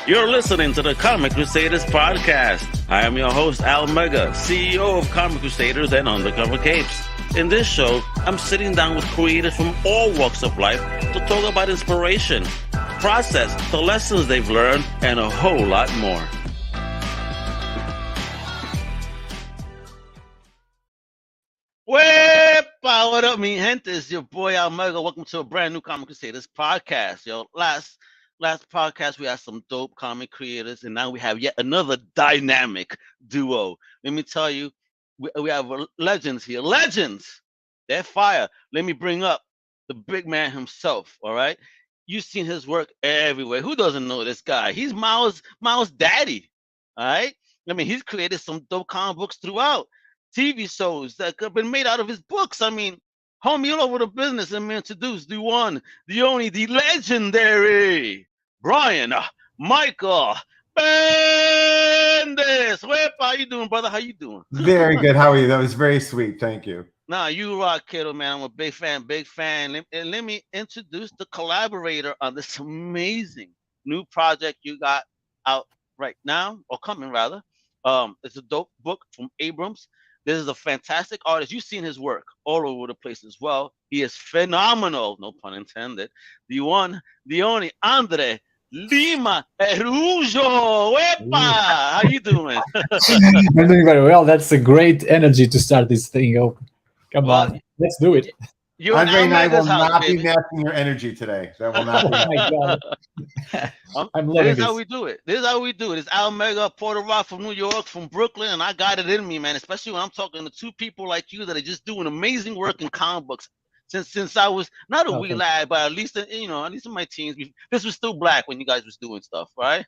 You're listening to the Comic Crusaders podcast. I am your host, Al Mega, CEO of Comic Crusaders and Undercover Capes. In this show, I'm sitting down with creators from all walks of life to talk about inspiration, process, the lessons they've learned, and a whole lot more. Wepa, what up, mi gente? It's your boy Al Mega. Welcome to a brand new Comic Crusaders podcast. Yo, last podcast we had some dope comic creators, and now we have yet another dynamic duo. Let me tell you, we have legends here. Legends! They're fire. Let me bring up the big man himself, all right? You've seen his work everywhere. Who doesn't know this guy? He's Miles' daddy, all right? I mean, he's created some dope comic books throughout. TV shows that have been made out of his books. I mean, homie, all over the business. Let me introduce the one, the only, the legendary Brian Michael Bendis. How you doing, brother? How you doing? Very good. How are you? That was very sweet. Thank you. Nah, you rock, kiddo, man. I'm a big fan. Let me introduce the collaborator on this amazing new project you got out right now, or coming rather. It's a dope book from Abrams. This is a fantastic artist. You've seen his work all over the place as well. He is phenomenal, no pun intended. The one, the only, Andre Lima Araujo. How you doing? I'm doing very well. That's a great energy to start this thing. Oh, come on, let's do it. Andre and I will not be matching your energy today. That will not be. Oh my God. I'm loving this is how we do it. This is how we do it. It's Al Mega, Puerto Rock, from New York, from Brooklyn, and I got it in me, man. Especially when I'm talking to two people like you that are just doing amazing work in comic books. Since I was not a wee lad, but at least at least in my teens, this was still black when you guys was doing stuff, right?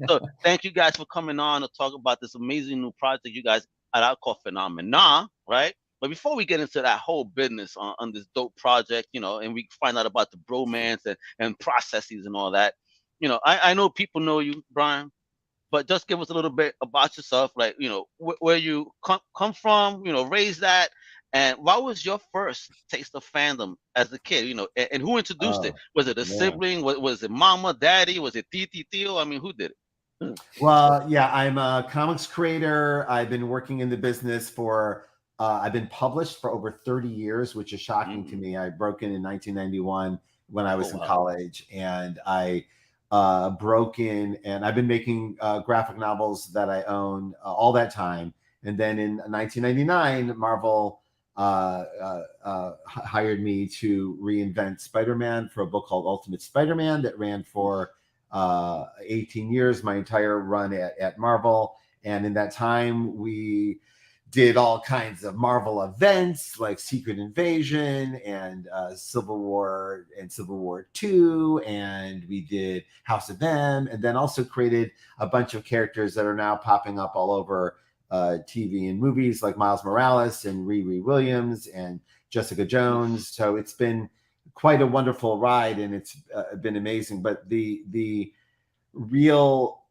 So thank you guys for coming on to talk about this amazing new project you guys I call Phenomena, right? But before we get into that whole business on this dope project, and we find out about the bromance and processes and all that, I know people know you, Brian, but just give us a little bit about yourself, like, where you come from, raised at, and what was your first taste of fandom as a kid, and who introduced it? Was it a sibling? Was it mama, daddy? Was it titi, tio? I mean, who did it? Well, yeah, I'm a comics creator. I've been working in the business for I've been published for over 30 years, which is shocking to me. I broke in 1991 when I was in college, and I broke in, and I've been making graphic novels that I own all that time. And then in 1999, Marvel hired me to reinvent Spider-Man for a book called Ultimate Spider-Man that ran for 18 years, my entire run at Marvel. And in that time, we did all kinds of Marvel events like Secret Invasion and Civil War and Civil War II, and we did House of M, and then also created a bunch of characters that are now popping up all over TV and movies, like Miles Morales and Riri Williams and Jessica Jones. So it's been quite a wonderful ride, and it's been amazing. But the real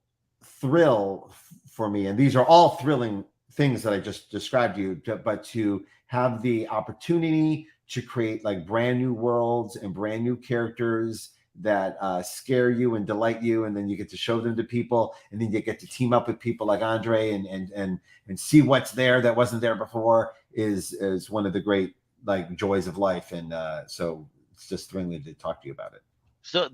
thrill for me, and these are all thrilling things that I just described to you, but to have the opportunity to create like brand new worlds and brand new characters that scare you and delight you, and then you get to show them to people, and then you get to team up with people like Andre and see what's there that wasn't there before is one of the great like joys of life. And so it's just thrilling to talk to you about it. So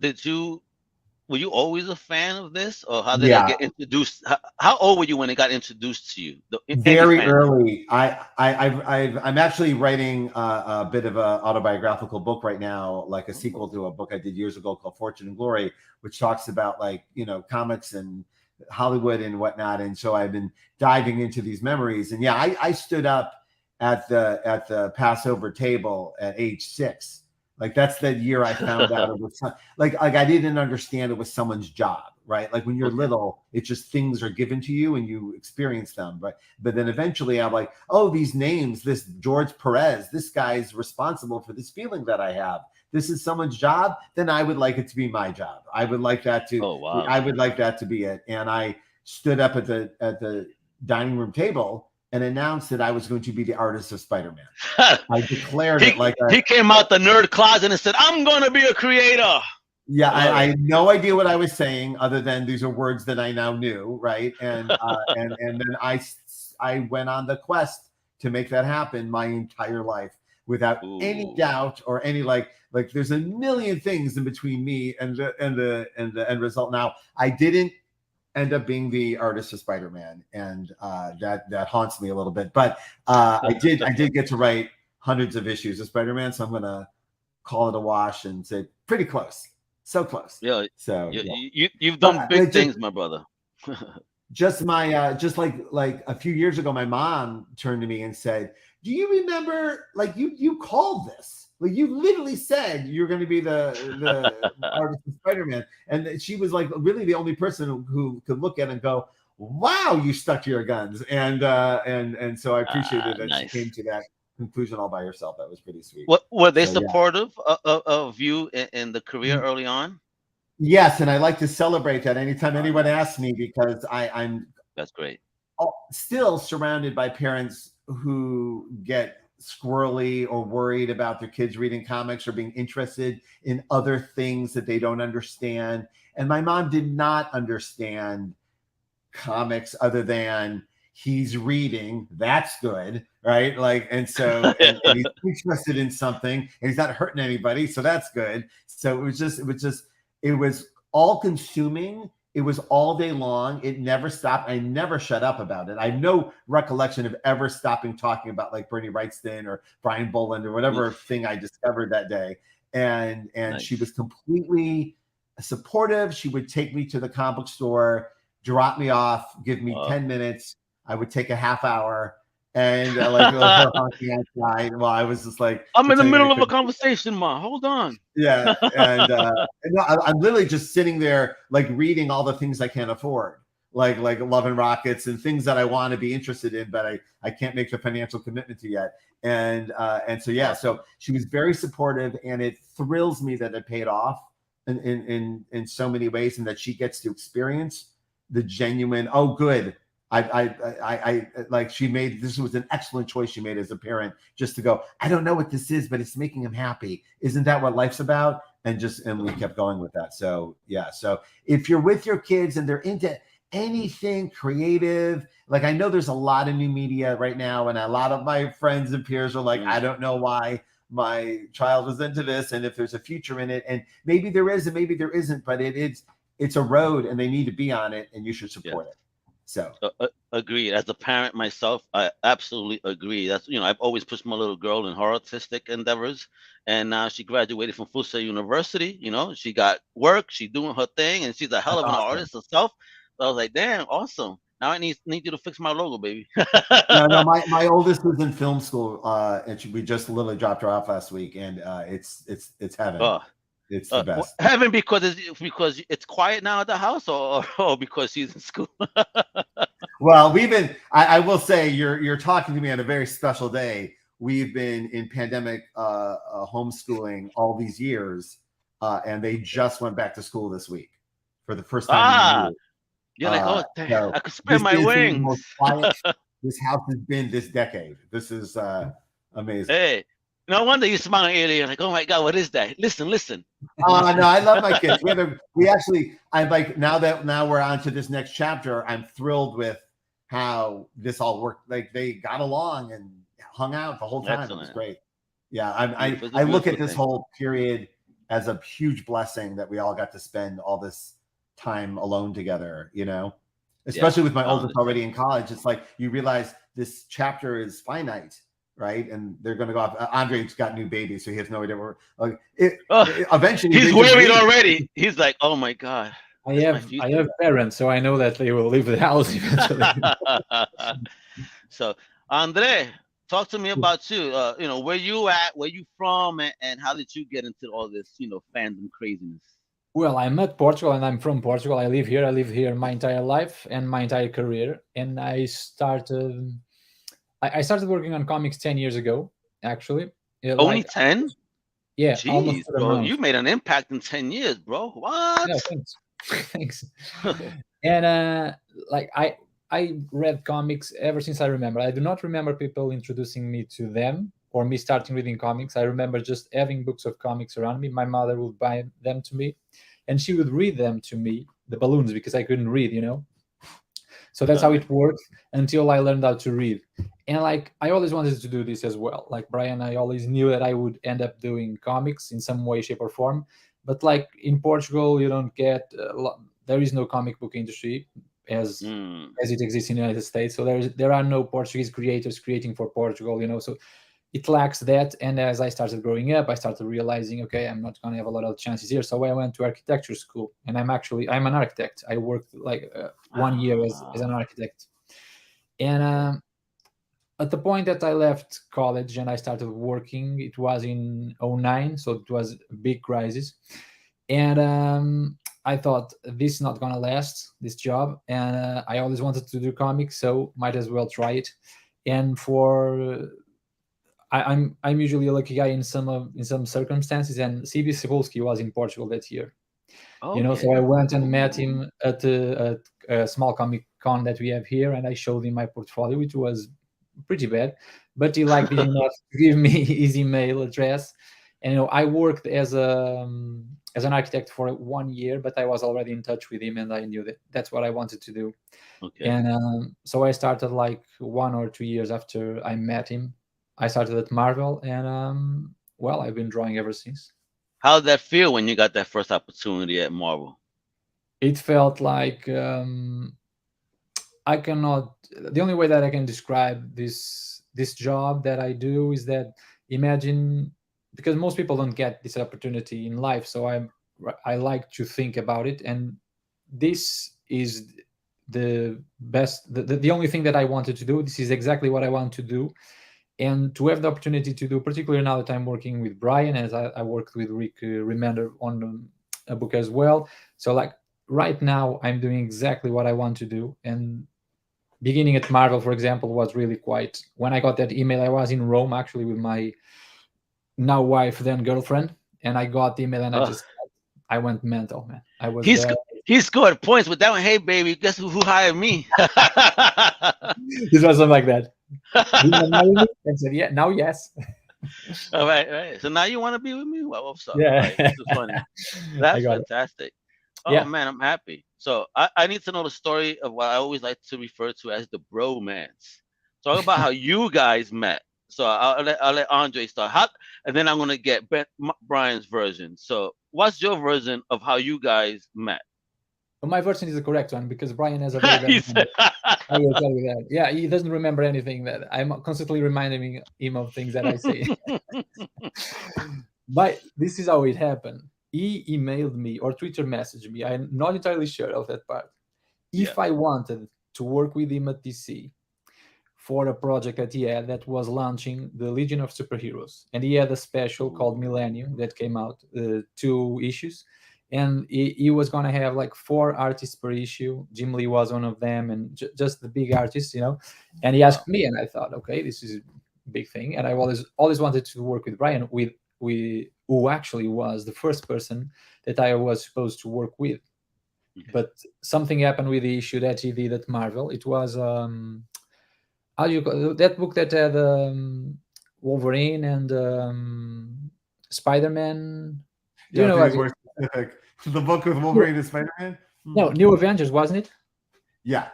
were you always a fan of this, or how did it get introduced? How old were you when it got introduced to you? Very early. I'm actually writing a bit of an autobiographical book right now, like a sequel to a book I did years ago called Fortune and Glory, which talks about like, comics and Hollywood and whatnot. And so I've been diving into these memories. And yeah, I stood up at the Passover table at age 6. Like that's the year I found out it was like I didn't understand it was someone's job, right? Like when you're little, it's just things are given to you and you experience them. But then eventually I'm like, oh, these names, this George Perez, this guy's responsible for this feeling that I have. This is someone's job. Then I would like it to be my job. I would like that to. I would like that to be it. And I stood up at the dining room table and announced that I was going to be the artist of Spider-Man. I declared it like he came out the nerd closet and said, "I'm going to be a creator." Yeah, I had no idea what I was saying, other than these are words that I now knew, right? And and then I went on the quest to make that happen my entire life without any doubt or any like there's a million things in between me and the end result. Now, I didn't end up being the artist of Spider-Man, and that haunts me a little bit. But I did get to write hundreds of issues of Spider-Man, so I'm gonna call it a wash and say pretty close. So close. Yeah. So you've done big things, my brother. Just my just like a few years ago, my mom turned to me and said, "Do you remember? Like you called this? Like you literally said you're going to be the artist of Spider-Man." And she was like really the only person who could look at it and go, "Wow, you stuck to your guns." And so I appreciated that nice. she came to that conclusion all by herself. That was pretty sweet. What were they supportive of you in the career early on? Yes, and I like to celebrate that anytime anyone asks me, because I'm that's great. Still surrounded by parents who get squirrely or worried about their kids reading comics or being interested in other things that they don't understand. And my mom did not understand comics other than he's reading, that's good, right? Like, and so and he's interested in something and he's not hurting anybody, so that's good. So it was all consuming. It was all day long. It never stopped. I never shut up about it. I have no recollection of ever stopping talking about like Bernie Wrightson or Brian Boland or whatever thing I discovered that day. And nice. She was completely supportive. She would take me to the comic store, drop me off, give me 10 minutes. I would take a half hour, and like her honking outside. Well, I was just like, I'm in the middle of a conversation, Ma. Hold on. Yeah, and no, I'm literally just sitting there, like reading all the things I can't afford, like Love and Rockets and things that I want to be interested in, but I can't make the financial commitment to yet. And so yeah, so she was very supportive, and it thrills me that it paid off in so many ways, and that she gets to experience the genuine. Oh, good. I like she made this was an excellent choice she made as a parent, just to go, I don't know what this is, but it's making him happy. Isn't that what life's about? And we kept going with that. So yeah. So if you're with your kids and they're into anything creative, like I know there's a lot of new media right now, and a lot of my friends and peers are like, I don't know why my child was into this, and if there's a future in it, and maybe there is and maybe there isn't, but it's a road and they need to be on it, and you should support it. So agreed. As a parent myself, I absolutely agree. That's I've always pushed my little girl in her artistic endeavors, and now she graduated from Full Sail University. She got work, she's doing her thing, and she's a hell of an artist herself. So I was like, damn, awesome. Now I need you to fix my logo, baby. No, my oldest was in film school, and we just literally dropped her off last week, and it's heaven. It's the best. Heaven because it's quiet now at the house, or because she's in school. Well, I will say you're talking to me on a very special day. We've been in pandemic homeschooling all these years, and they just went back to school this week for the first time in years. You're like, oh, dang, so I could spread my wings. The most quiet this house has been this decade. This is amazing. Hey. No wonder you smiling earlier, like, oh my God, what is that? Listen. No, I love my kids. Now we're on to this next chapter. I'm thrilled with how this all worked. Like they got along and hung out the whole time. Excellent. It was great. Yeah, I look at this whole period as a huge blessing that we all got to spend all this time alone together, especially with my oldest already in college. It's like you realize this chapter is finite. Right, and they're going to go off. Andre's got new babies, so he has no idea where. Eventually, he's worried already. He's like, "Oh my God." I have parents, so I know that they will leave the house eventually. So, Andre, talk to me about you. Where you at, where you from, and how did you get into all this, fandom craziness? Well, I'm at Portugal, and I'm from Portugal. I live here my entire life and my entire career, and I started working on comics 10 years ago, actually. Only 10? Yeah. Jeez, bro, you made an impact in 10 years, bro. What? Yeah, thanks. And I read comics ever since I remember. I do not remember people introducing me to them, or me starting reading comics. I remember just having books of comics around me. My mother would buy them to me, and she would read them to me, the balloons, because I couldn't read, So that's how it worked until I learned how to read. And like, I always wanted to do this as well. Like Brian, I always knew that I would end up doing comics in some way, shape, or form. But like in Portugal, you don't get there is no comic book industry as it exists in the United States. So there are no Portuguese creators creating for Portugal, So it lacks that. And as I started growing up, I started realizing, okay, I'm not going to have a lot of chances here. So I went to architecture school, and I'm an architect. I worked like 1 year as an architect. And at the point that I left college and I started working, it was in 2009. So it was a big crisis. And I thought, this is not going to last, this job. And I always wanted to do comics, so might as well try it. And I'm usually a lucky guy in some circumstances, and C.B. Cebulski was in Portugal that year. So I went and met him at a small comic con that we have here, and I showed him my portfolio, which was pretty bad, but he liked it enough to give me his email address. And I worked as an architect for 1 year, but I was already in touch with him, and I knew that that's what I wanted to do. And so I started like 1 or 2 years after I met him. I started at Marvel, and I've been drawing ever since. How did that feel when you got that first opportunity at Marvel? It felt like the only way that I can describe this job that I do is that, imagine, because most people don't get this opportunity in life, so I like to think about it, and this is the best, the only thing that I wanted to do. This is exactly what I want to do. And to have the opportunity to do, particularly now that I'm working with Brian, as I worked with Rick Remender on a book as well. So like right now, I'm doing exactly what I want to do. And beginning at Marvel, for example, was really quite, when I got that email, I was in Rome actually with my now wife, then girlfriend. And I got the email and I went mental, man. I was He scored points with that one. Hey, baby, guess who hired me? This was something like that. And said, yeah, now yes. All right. So now you want to be with me? Well, what's up? Yeah. Right. This is funny. That's fantastic. Oh, yeah. Man, I'm happy. So I need to know the story of what I always like to refer to as the bromance. Talk about how you guys met. So I'll let Andre start. And then I'm going to get Brian's version. So what's your version of how you guys met? Well, my version is the correct one because Brian has a very bad I will tell you that. Yeah, he doesn't remember anything. That I'm constantly reminding him of things that I say. But this is how it happened. He emailed me or Twitter messaged me. I'm not entirely sure of that part. If I wanted to work with him at DC for a project that he had that was launching the Legion of Superheroes, and he had a special called Millennium that came out 2 issues. And he was going to have like 4 artists per issue. Jim Lee was one of them, and just the big artists, And he asked me, and I thought, okay, this is a big thing. And I always wanted to work with Brian, who actually was the first person that I was supposed to work with. Okay. But something happened with the issue that he did at Marvel. It was that book that had Wolverine and Spider-Man. More specific. The book with Wolverine and Spider-Man? No, New Avengers, wasn't it? Yeah.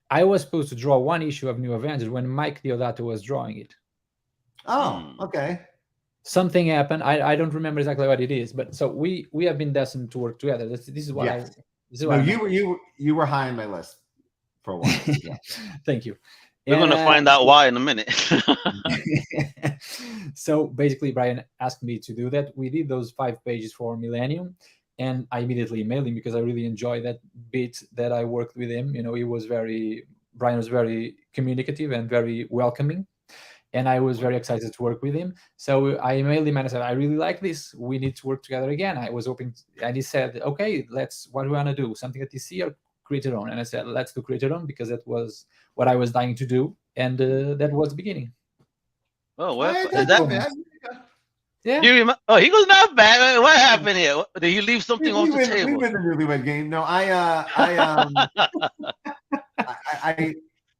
I was supposed to draw 1 issue of New Avengers when Mike Deodato was drawing it. Oh, okay. Something happened. I don't remember exactly what it is, but so we have been destined to work together. This is what you were high on my list for a while. Yeah. Thank you. We're going to find out why in a minute. So basically, Brian asked me to do that. We did those 5 pages for Millennium, and I immediately emailed him because I really enjoyed that bit that I worked with him. Brian was very communicative and very welcoming, and I was very excited to work with him. So I emailed him and I said, I really like this. We need to work together again. I was hoping, and he said, okay, what do we want to do? Something at DC or Create Your Own? And I said, let's do Create Your Own because that was what I was dying to do, and that was the beginning. Oh, well, is that bad? Yeah. He goes, not bad. What happened here? Did he leave something off the table? We win the newlywed game. No,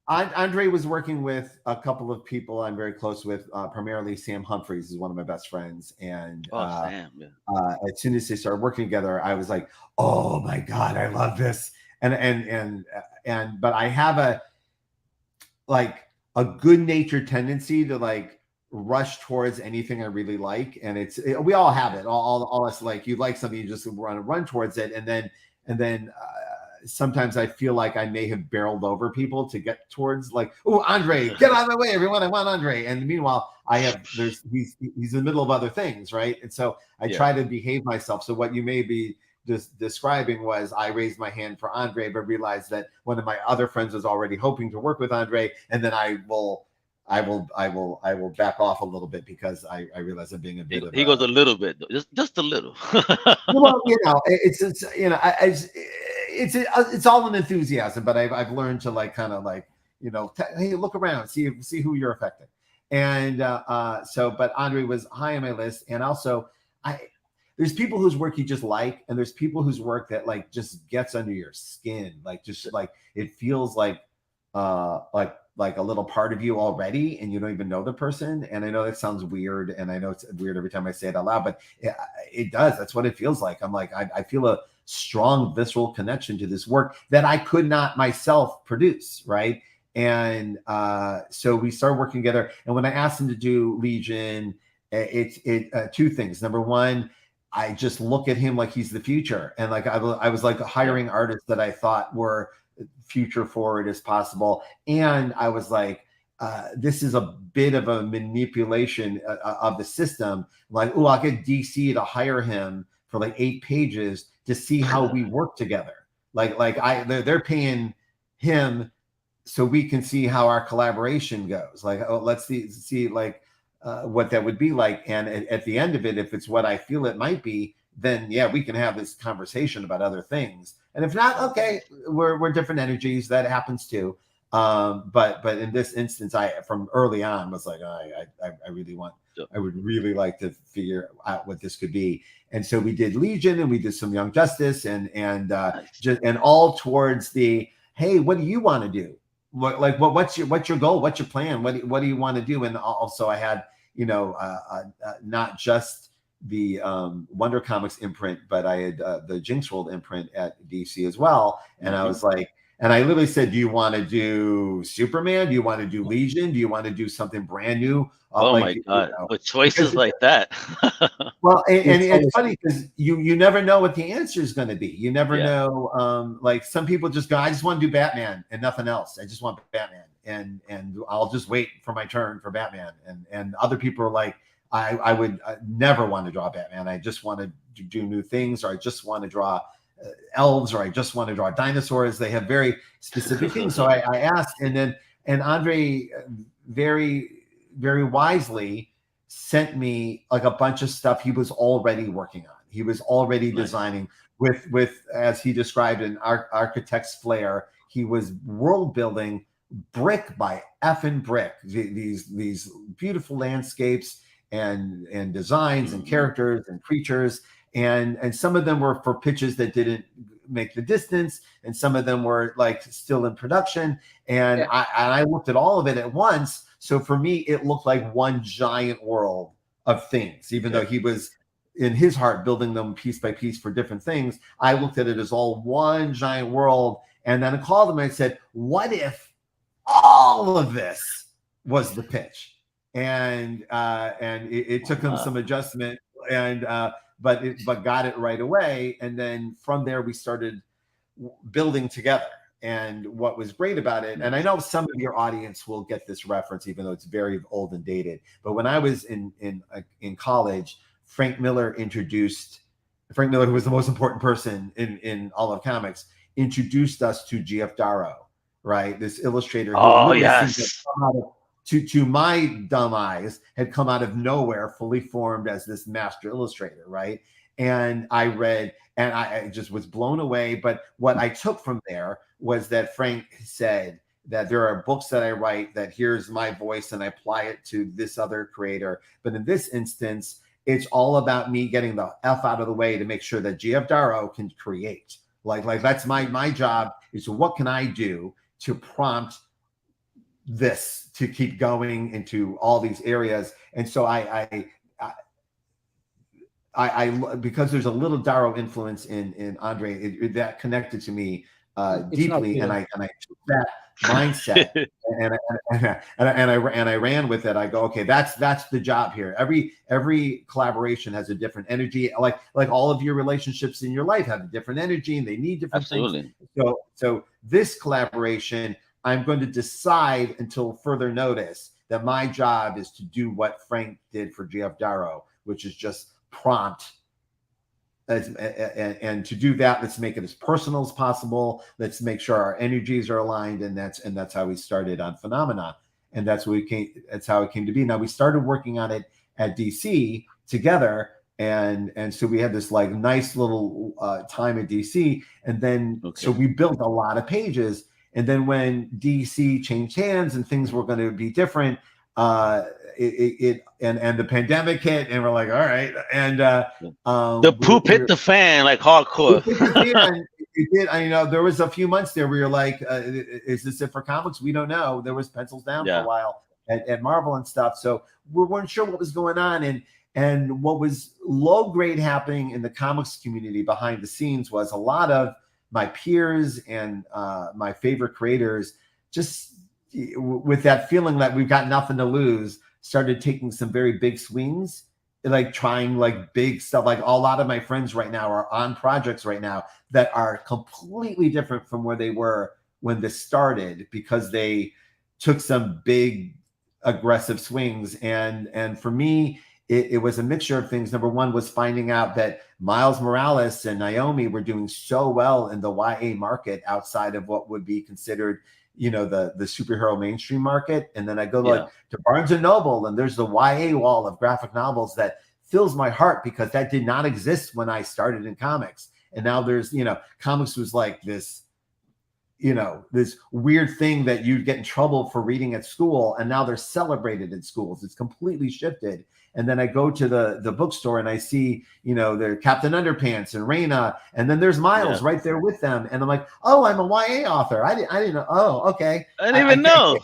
Andre was working with a couple of people I'm very close with, primarily Sam Humphries is one of my best friends. And Sam, yeah. As soon as they started working together, I was like, oh my God, I love this. But I have a good natured tendency to like rush towards anything I really like. And we all have it. All us, like, you like something, you just want to run towards it. And then sometimes I feel like I may have barreled over people to get towards, like, oh, Andre, get out of my way, everyone. I want Andre. And meanwhile, he's in the middle of other things, right? And so I try to behave myself. So what you may be describing was I raised my hand for Andre, but realized that one of my other friends was already hoping to work with Andre, and then I will back off a little bit because I realize I'm being a bit. He goes a little bit, just a little. Well, it's all an enthusiasm, but I've learned to like kind of like, hey, look around, see who you're affecting, and but Andre was high on my list, and also there's people whose work you just like, and there's people whose work that like just gets under your skin, like just like it feels like a little part of you already, and you don't even know the person. And I know that sounds weird, and I know it's weird every time I say it out loud, but it does. That's what it feels like. I'm like, I feel a strong visceral connection to this work that I could not myself produce, right? And so we started working together. And when I asked him to do Legion, it two things. Number one, I just look at him like he's the future, and like I was like hiring artists that I thought were future forward as possible. And I was like, this is a bit of a manipulation of the system. Like, oh, I'll get DC to hire him for like 8 pages to see how we work together. They're paying him so we can see how our collaboration goes. Like, oh, let's see like what that would be like. And at the end of it, if it's what I feel it might be, then yeah, we can have this conversation about other things. And if not, okay, we're different energies. That happens too. But in this instance, I from early on was like, I would really like to figure out what this could be. And so we did Legion, and we did some Young Justice, and all towards the, hey, what do you want to do? What's your goal? What's your plan? What do you want to do? And also I had, not just the Wonder Comics imprint, but I had the Jinx World imprint at DC as well. And I was like, and I literally said, do you want to do Superman? Do you want to do Legion? Do you want to do something brand new? My God, with choices like that. Well, and it's funny because you never know what the answer is going to be. You never know. Like some people just go, I just want to do Batman and nothing else. I just want Batman, and I'll just wait for my turn for Batman. And other people are like, I would never want to draw Batman. I just want to do new things, or I just want to draw elves, or I just want to draw dinosaurs. They have very specific things. So I asked, and Andre very, very wisely sent me like a bunch of stuff he was already working on. He was already designing with as he described, an architect's flair. He was world building brick by effing brick. These beautiful landscapes and designs and characters and creatures, and some of them were for pitches that didn't make the distance, and some of them were like still in production, and I looked at all of it at once. So for me, it looked like one giant world of things, even though he was in his heart building them piece by piece for different things. I looked at it as all one giant world, and then I called him and I said, what if all of this was the pitch? And it took him some adjustment, but got it right away. And then from there we started building together. And what was great about it, and I know some of your audience will get this reference, even though it's very old and dated. But when I was in college, Frank Miller, who was the most important person in all of comics, introduced us to GF Darrow, right? This illustrator. Oh yes. To my dumb eyes, had come out of nowhere, fully formed as this master illustrator, right? And I read, and I just was blown away. But what I took from there was that Frank said that there are books that I write that here's my voice and I apply it to this other creator. But in this instance, it's all about me getting the F out of the way to make sure that GF Darrow can create. Like that's my job is what can I do to prompt this to keep going into all these areas. And so I because there's a little Darrow influence in Andre, that connected to me deeply, and I took that mindset and I ran with it. I go, okay, that's the job here. Every collaboration has a different energy, like all of your relationships in your life have a different energy and they need different things. So this collaboration, I'm going to decide until further notice that my job is to do what Frank did for J.F. Darrow, which is just prompt. And to do that, let's make it as personal as possible. Let's make sure our energies are aligned, and that's how we started on Phenomena, and that's how it came to be. Now we started working on it at DC together, and so we had this like nice little time at DC, and then so we built a lot of pages, and then when DC changed hands and things were going to be different, and the pandemic hit, and we're like, all right, and the poop hit the fan like hardcore. It did. There was a few months there where you're like, is this it for comics? We don't know. There was pencils down for a while at Marvel and stuff, so we weren't sure what was going on. And what was low grade happening in the comics community behind the scenes was a lot of my peers and my favorite creators, just with that feeling that we've got nothing to lose, started taking some very big swings, like trying like big stuff. Like a lot of my friends right now are on projects right now that are completely different from where they were when this started, because they took some big aggressive swings. And for me, it was a mixture of things. Number one was finding out that Miles Morales and Naomi were doing so well in the YA market outside of what would be considered, the superhero mainstream market. And then I go to Barnes and Noble, and there's the YA wall of graphic novels that fills my heart, because that did not exist when I started in comics. And now there's, comics was like this, this weird thing that you'd get in trouble for reading at school. And now they're celebrated in schools. It's completely shifted. And then I go to the bookstore and I see, their Captain Underpants and Raina, and then there's Miles right there with them. And I'm like, oh, I'm a YA author. I didn't know. Oh, okay. I didn't even know.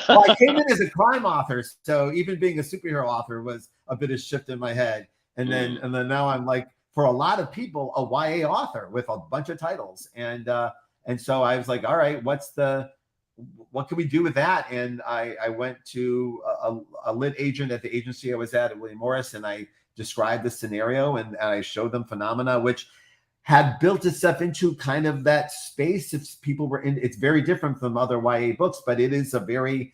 Well, I came in as a crime author, so even being a superhero author was a bit of shift in my head. And then now I'm like, for a lot of people, a YA author with a bunch of titles. And so I was like, all right, what can we do with that? And I went to a lit agent at the agency I was at William Morris, and I described the scenario, and I showed them Phenomena, which had built itself into kind of that space. If people were in, it's very different from other YA books, but it is a very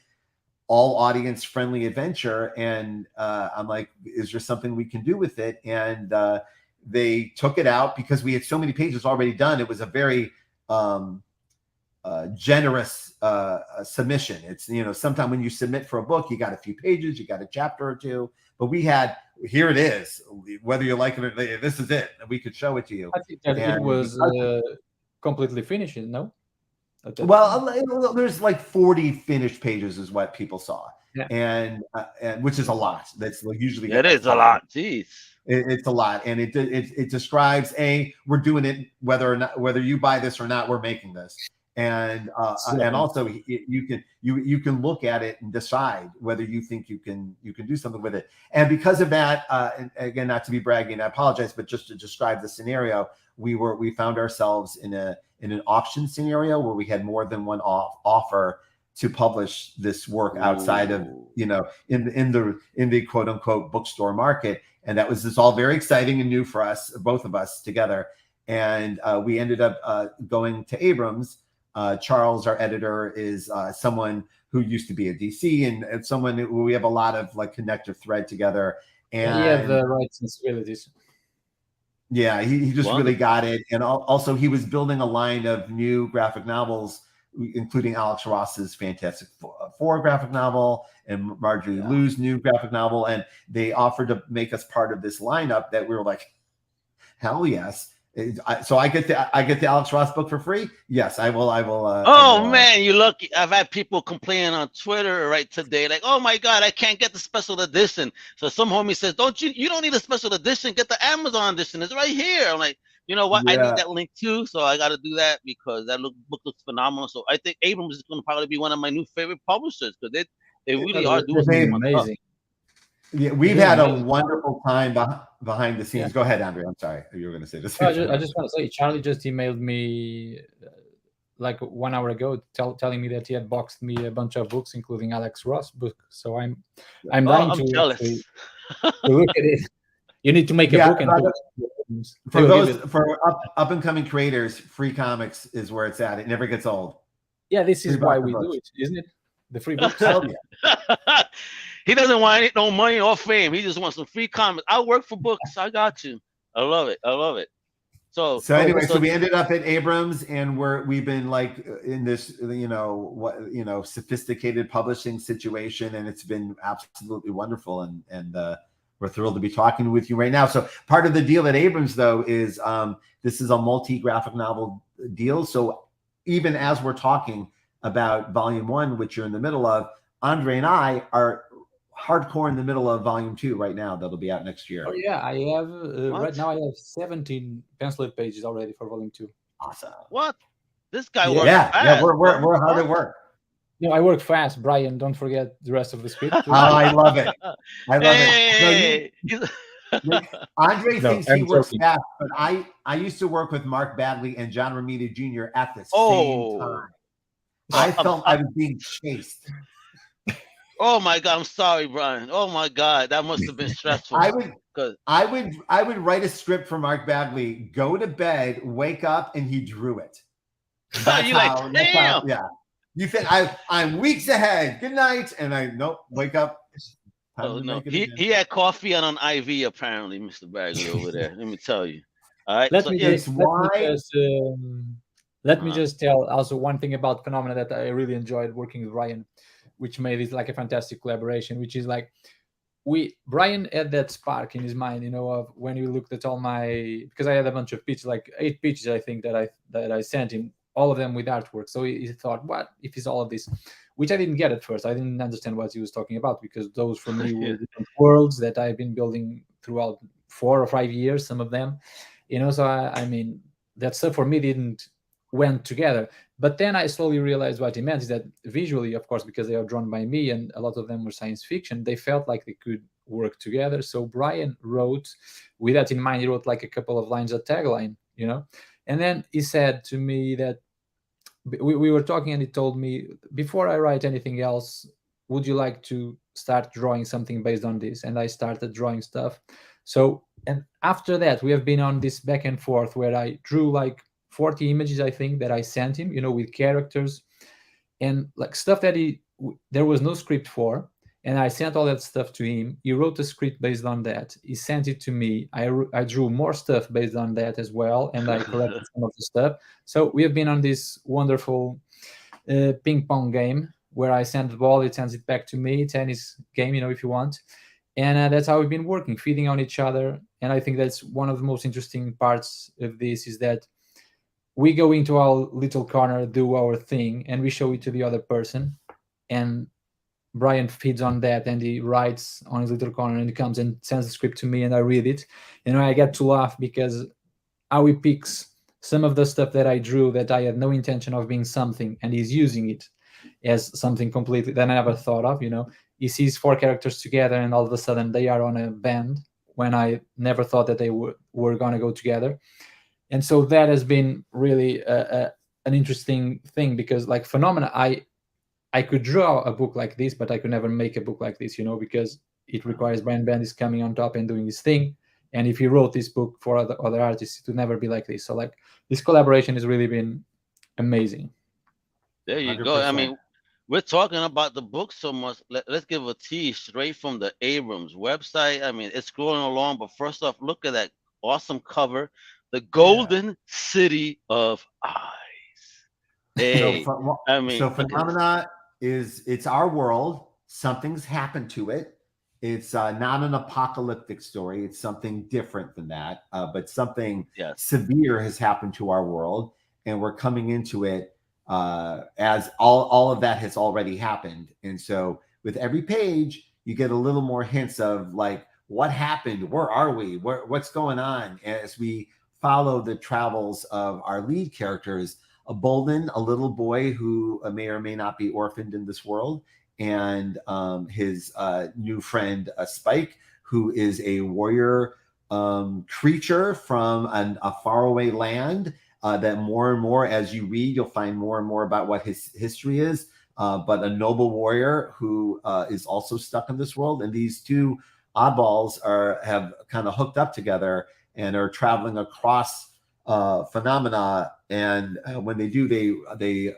all audience friendly adventure. And I'm like, is there something we can do with it? And they took it out because we had so many pages already done. It was a very generous submission. It's, sometimes when you submit for a book, you got a few pages, you got a chapter or two, but we had, here it is, whether you like it or not, this is it, and we could show it to you. I think that it was completely finished, no? Well, there's like 40 finished pages is what people saw. Yeah. And which is a lot. That's usually it is a lot. Jeez. It's a lot, and it describes we're doing it whether you buy this or not, we're making this. And also you can look at it and decide whether you think you can do something with it. And because of that, and again, not to be bragging, I apologize, but just to describe the scenario, we found ourselves in an auction scenario where we had more than one offer to publish this work outside of in the quote unquote bookstore market. And that was all very exciting and new for us, both of us together. And we ended up going to Abrams. Charles, our editor, is someone who used to be at DC, and someone who we have a lot of like connective thread together. And he had the right sensibilities. Yeah, he just really got it. And also he was building a line of new graphic novels, including Alex Ross's Fantastic Four graphic novel and Marjorie Liu's new graphic novel. And they offered to make us part of this lineup that we were like, hell yes. So I get the Alex Ross book for free. Yes, I will. Man, you lucky. I've had people complaining on Twitter right today, like, oh my God, I can't get the special edition. So some homie says, you don't need a special edition, get the Amazon edition. It's right here. I'm like, You know what? I Yeah. need that link too, so I got to do that because that book looks phenomenal. So I think Abrams is going to probably be one of my new favorite publishers because they really are doing They're some fun stuff. amazing. Yeah, we've They're had a amazing. wonderful time behind the scenes. Yeah. Go ahead, Andre. I'm sorry. You were going to say this. I just want to say, Charlie just emailed me like 1 hour ago, telling me that he had boxed me a bunch of books, including Alex Ross' book. So I'm dying to jealous. To look at it. You need to make a book and for up and coming creators, free comics is where it's at. It never gets old. Yeah, this is why we do it, isn't it? The free books. He doesn't want no money or fame. He just wants some free comics. I work for books. I got you. I love it. I love it. So anyway, so we ended up at Abrams, and we've been like in this, sophisticated publishing situation, and it's been absolutely wonderful, and we're thrilled to be talking with you right now. So part of the deal at Abrams, though, is this is a multi-graphic novel deal. So even as we're talking about Volume 1, which you're in the middle of, Andre and I are hardcore in the middle of Volume 2 right now. That'll be out next year. Oh yeah, I have right now. I have 17 pencil pages already for Volume 2. Awesome. What? This guy works fast. Yeah, we're hard at work. No, I work fast, Brian. Don't forget the rest of the script. I love it. I love it. No, Andre thinks he works fast, but I used to work with Mark Badley and John Romita Jr. at the same time. I felt I was being chased. Oh my God! I'm sorry, Brian. Oh my God, that must have been stressful. I would write a script for Mark Badley, go to bed, wake up, and he drew it. Damn. Yeah. You think I'm weeks ahead. Good night, and wake up. Oh no, he had coffee on an IV apparently, Mr. Bagley over there. Let me tell you. All right. Let me just tell also one thing about Phenomena that I really enjoyed working with Brian, which made it like a fantastic collaboration, which is like Brian had that spark in his mind, of when he looked at all my, because I had a bunch of pitches, like 8 pitches, I think that I sent him, all of them with artwork. So he thought, what if it's all of this, which I didn't get at first. I didn't understand what he was talking about because those for me were different worlds that I've been building throughout 4 or 5 years, some of them, so I mean, that stuff for me didn't went together. But then I slowly realized what he meant is that visually, of course, because they are drawn by me and a lot of them were science fiction, they felt like they could work together. So Brian wrote, with that in mind, he wrote like a couple of lines of tagline, and then he said to me that we were talking and he told me, before I write anything else, would you like to start drawing something based on this? And I started drawing stuff. So, and after that, we have been on this back and forth where I drew like 40 images, I think, that I sent him, with characters and like stuff that there was no script for. And I sent all that stuff to him. He wrote a script based on that. He sent it to me. I drew more stuff based on that as well. And I corrected some of the stuff. So we have been on this wonderful ping pong game where I send the ball, it sends it back to me, tennis game, if you want. And that's how we've been working, feeding on each other. And I think that's one of the most interesting parts of this is that we go into our little corner, do our thing, and we show it to the other person. And Brian feeds on that, and he writes on his little corner, and he comes and sends the script to me, and I read it. I get to laugh because how he picks some of the stuff that I drew that I had no intention of being something, and he's using it as something completely that I never thought of. He sees 4 characters together, and all of a sudden they are on a band when I never thought that they were going to go together. And so that has been really an interesting thing because, like Phenomena, I could draw a book like this, but I could never make a book like this, because it requires Brian Bendis coming on top and doing his thing. And if he wrote this book for other artists, it would never be like this. So, like, this collaboration has really been amazing. There you 100%. Go. I mean, we're talking about the book so much. Let's give a tease straight from the Abrams website. I mean, it's scrolling along, but first off, look at that awesome cover. The Golden City of Eyes. Hey, so Phenomena it's our world. Something's happened to it. It's not an apocalyptic story. It's something different than that. But something severe has happened to our world, and we're coming into it as all of that has already happened. And so with every page, you get a little more hints of like what happened, where are we, what's going on as we follow the travels of our lead characters, a Bolden, a little boy who may or may not be orphaned in this world, and his new friend Spike, who is a warrior creature from a faraway land. That more and more, as you read, you'll find more and more about what his history is. But a noble warrior who is also stuck in this world. And these two oddballs have kind of hooked up together and are traveling across phenomena. And when they do, they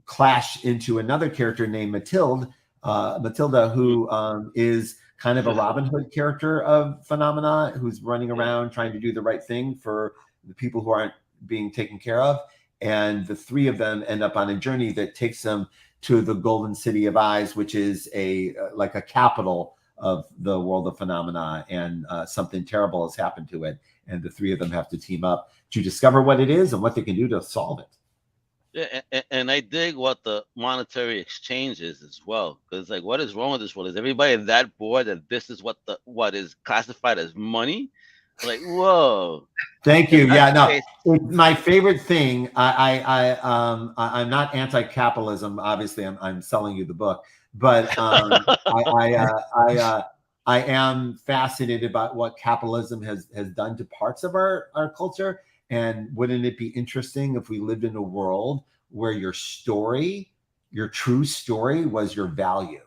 clash into another character named Matilda, who is kind of a Robin Hood character of phenomena, who's running around trying to do the right thing for the people who aren't being taken care of. And the three of them end up on a journey that takes them to the Golden City of Eyes, which is like a capital of the world of phenomena, and something terrible has happened to it. And the three of them have to team up to discover what it is and what they can do to solve it. Yeah, and I dig what the monetary exchange is as well, because like, what is wrong with this world? Is everybody that bored that this is what is classified as money? Like, whoa. Thank you. Yeah, no, my favorite thing. I'm not anti-capitalism. Obviously, I'm selling you the book, but I am fascinated by what capitalism has done to parts of our culture. And wouldn't it be interesting if we lived in a world where your story, your true story, was your value?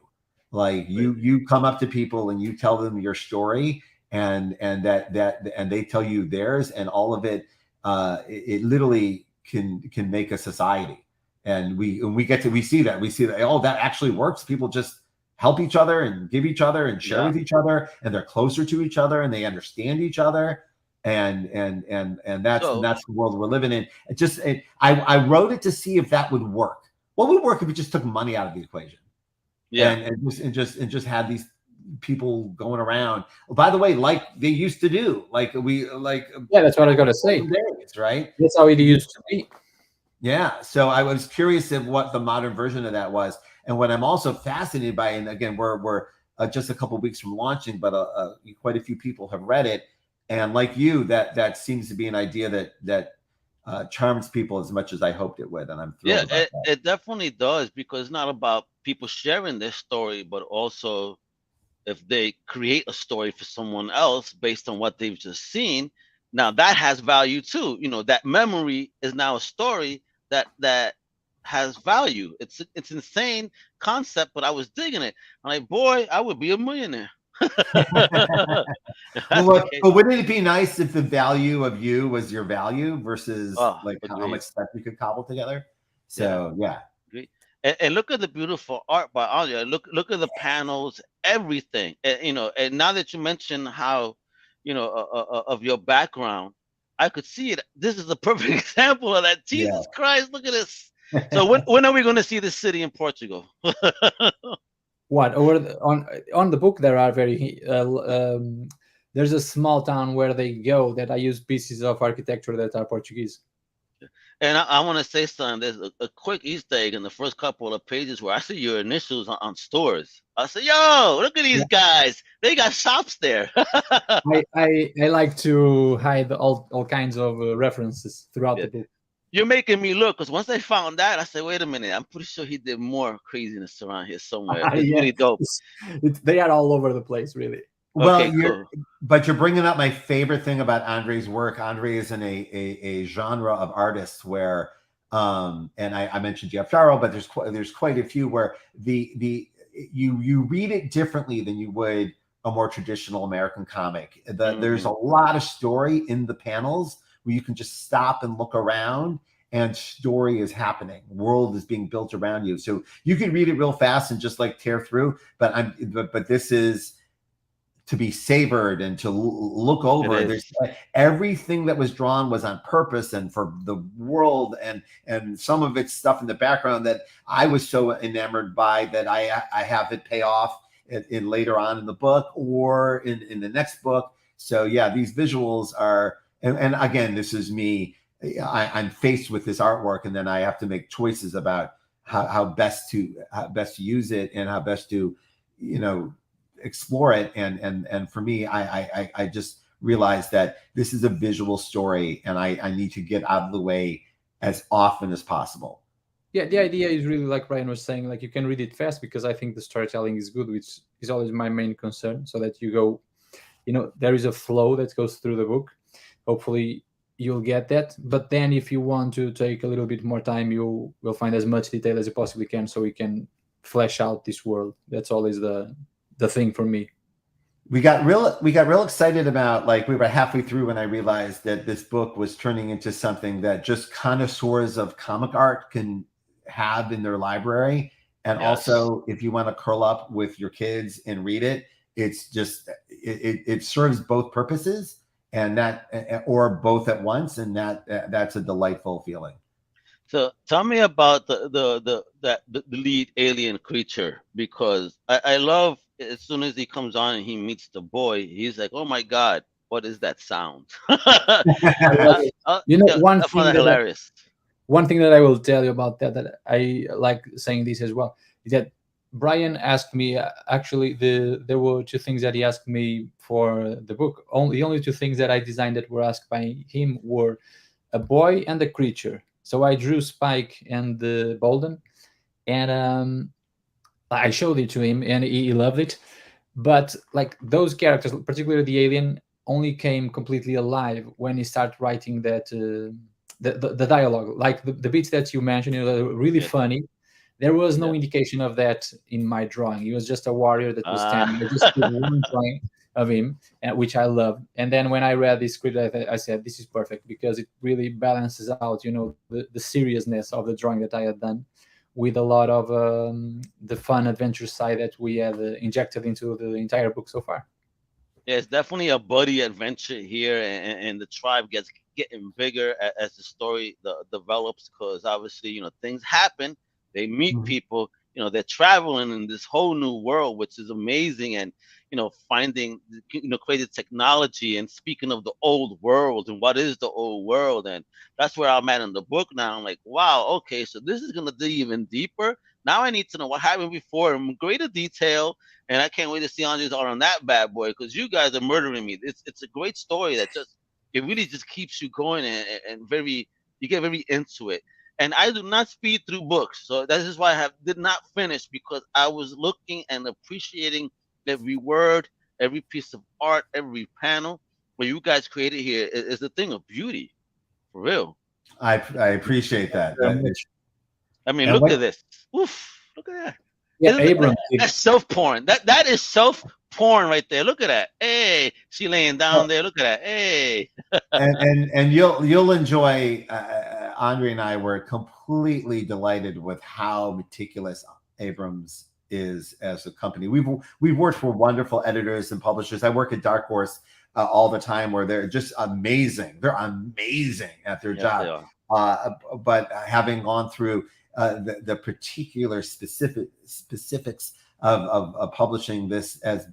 Like you come up to people and you tell them your story, and they tell you theirs, and all of it, it literally can make a society. And we see that, oh, that actually works. People just help each other and give each other and share with each other, and they're closer to each other and they understand each other. And that's the world we're living in. I wrote it to see if that would work. What would work if we just took money out of the equation? Yeah, and just had these people going around. By the way, like they used to do, that's what I gotta say. Days, right? That's how it used to be. Yeah. So I was curious of what the modern version of that was, and what I'm also fascinated by. And again, we're just a couple of weeks from launching, but quite a few people have read it. And like you, that seems to be an idea that charms people as much as I hoped it would. And I'm thrilled about that. It definitely does, because it's not about people sharing their story, but also if they create a story for someone else based on what they've just seen, now that has value too. You know, that memory is now a story that has value. It's insane concept, but I was digging it. I'm like, boy, I would be a millionaire. But wouldn't it be nice if the value of you was your value versus how much stuff you could cobble together? So yeah. And look at the beautiful art by Andre. Look at the panels, everything. And now that you mentioned how, of your background, I could see it. This is a perfect example of that. Jesus Christ, look at this. So when are we going to see this city in Portugal? What on the book there are there's a small town where they go that I use pieces of architecture that are Portuguese. And I want to say something. There's a quick Easter egg in the first couple of pages where I see your initials on stores. I say, yo, look at these guys. They got shops there. I like to hide all kinds of references throughout the book. You're making me look, because once I found that, I said, wait a minute, I'm pretty sure he did more craziness around here somewhere. It's really dope. They are all over the place, really. Well, cool. But you're bringing up my favorite thing about Andre's work. Andre is in a genre of artists where, and I mentioned Jeff Jarrell, but there's quite a few where you read it differently than you would a more traditional American comic. There's a lot of story in the panels where you can just stop and look around, and story is happening. World is being built around you, so you can read it real fast and just like tear through. But this is to be savored and to look over. There's everything that was drawn was on purpose and for the world, and some of it's stuff in the background that I was so enamored by that I have it pay off in later on in the book or in the next book. So yeah, these visuals are. And again, this is me. I'm faced with this artwork, and then I have to make choices about how best to use it and how best to, explore it. And for me, I just realized that this is a visual story and I need to get out of the way as often as possible. Yeah, the idea is really like Brian was saying, like you can read it fast because I think the storytelling is good, which is always my main concern, so that you go, there is a flow that goes through the book. Hopefully you'll get that. But then if you want to take a little bit more time, you will find as much detail as you possibly can so we can flesh out this world. That's always the thing for me. We got real excited about, like, we were halfway through when I realized that this book was turning into something that just connoisseurs of comic art can have in their library. And also, if you want to curl up with your kids and read it, it's just, it serves both purposes, and that, or both at once. And that's a delightful feeling. So tell me about the lead alien creature, because I love, as soon as he comes on and he meets the boy, he's like, oh my God, what is that sound? One thing hilarious. One thing that I will tell you about that I like saying this as well, is that Brian asked me, actually, there were two things that he asked me for the book. The only two things that I designed that were asked by him were a boy and a creature. So I drew Spike and the Bolden, and I showed it to him, and he loved it. But like those characters, particularly the alien, only came completely alive when he started writing that the dialogue, like the bits that you mentioned, really funny. There was no indication of that in my drawing. He was just a warrior that was standing. I just did one drawing of him, which I loved. And then when I read this script, I said, this is perfect, because it really balances out, the seriousness of the drawing that I had done with a lot of the fun adventure side that we have injected into the entire book so far. Yeah, it's definitely a buddy adventure here, and the tribe gets getting bigger as the story develops, because obviously, things happen. They meet people, they're traveling in this whole new world, which is amazing. And, finding, crazy technology. And speaking of the old world, and what is the old world? And that's where I'm at in the book now. I'm like, wow, okay, so this is going to dig even deeper. Now I need to know what happened before in greater detail. And I can't wait to see Andre's art on that bad boy, because you guys are murdering me. It's a great story that it really just keeps you going, and you get very into it. And I do not speed through books, so that is why I did not finish, because I was looking and appreciating every word, every piece of art, every panel. What you guys created here is a thing of beauty, for real. I appreciate that. I mean, look at this. Oof, look at that. Yeah, Abrams. That's self-porn. That is self-porn right there. Look at that. Hey, she laying down there. Look at that. Hey. and you'll enjoy. Andre and I were completely delighted with how meticulous Abrams is as a company. We've worked for wonderful editors and publishers. I work at Dark Horse all the time, where they're just amazing. They're amazing at their job. But having gone through the particular specifics of publishing this as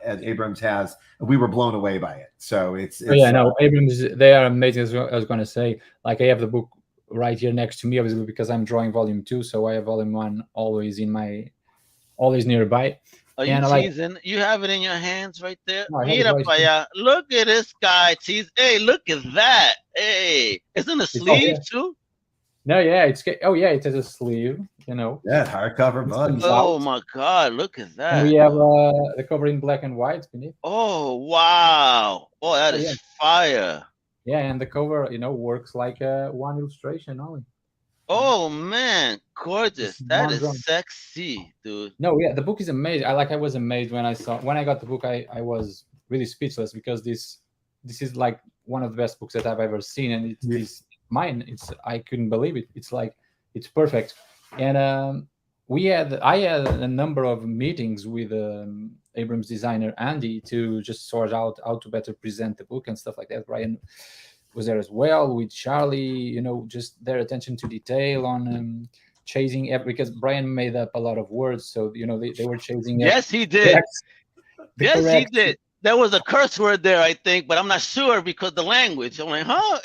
Abrams has, we were blown away by it. So it's Abrams, they are amazing. As I was going to say, like, I have the book right here next to me, obviously, because I'm drawing volume 2, so I have volume 1 always nearby. Are you teasing? You have it in your hands right there. Look at this guy tease. Hey, look at that. Hey, isn't a sleeve too? No, yeah, it has a sleeve, Yeah, hardcover book. Oh my God, look at that. And we have the cover in black and white beneath. Oh wow! Oh, that is fire. Yeah, and the cover, works like one illustration only. Oh man, gorgeous! That is sexy, dude. No, yeah, the book is amazing. I was amazed when I got the book. I was really speechless, because this is like one of the best books that I've ever seen, and it's mine. I couldn't believe it. It's perfect. And I had a number of meetings with Abrams designer Andy to just sort out how to better present the book and stuff like that. Brian was there as well with Charlie, just their attention to detail on chasing because Brian made up a lot of words, so they were chasing. Yes, he did. Yes, he did. there was a curse word there, I think, but I'm not sure because the language. I'm like, huh?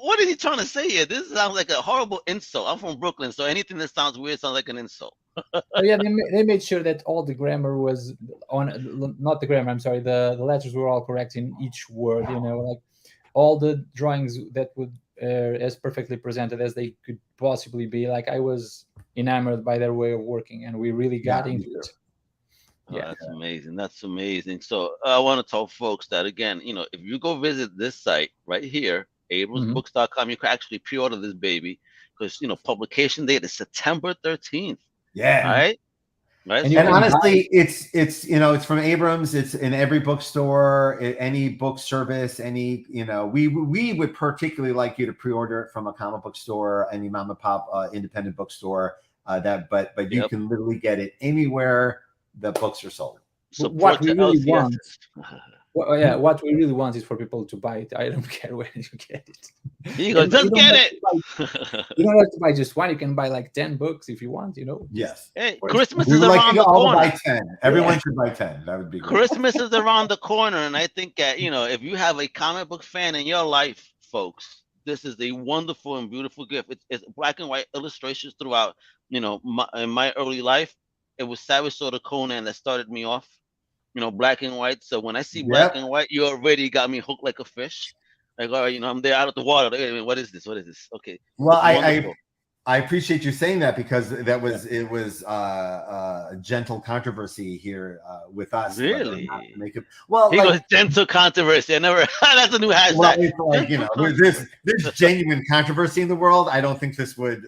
What is he trying to say here? This sounds like a horrible insult. I'm from Brooklyn, so anything that sounds weird sounds like an insult. So yeah, they made sure that all the grammar was on, not the grammar, I'm sorry, the letters were all correct in each word, you know, like all the drawings that would as perfectly presented as they could possibly be. Like I was enamored by their way of working, and we really got into it. Oh, yeah, that's amazing. That's amazing. So I want to tell folks that again, you know, if you go visit this site right here, abramsbooks.com, you can actually pre-order this baby because you know publication date is September 13th. Yeah. All right. Right. And honestly, it's you know, it's from Abrams. It's in every bookstore, any book service, any, you know, we would particularly like you to pre-order it from a comic book store, any mom and pop independent bookstore. But you can literally get it anywhere the books are sold. So what we really want, what we really want is for people to buy it. I don't care where you get it. You go, just get it. You don't have to buy just one. You can buy like 10 books if you want, you know. Yes. Hey, Christmas is around the corner. Buy 10. Everyone should buy 10. That would be great. Christmas is around the corner, and I think that, you know, if you have a comic book fan in your life, folks, this is a wonderful and beautiful gift. It's black and white illustrations throughout. You know, in my early life, it was Savage Sword of Conan that started me off. You know, black and white. So when I see black and white, you already got me hooked like a fish. Like, all right, you know, I'm there out of the water. Like, what is this? What is this? Okay. Well, I appreciate you saying that because that was it was a gentle controversy here with us. Really? Well, he goes gentle controversy. I never. That's a new hashtag. Well, it's like, you know, there's genuine controversy in the world. I don't think this would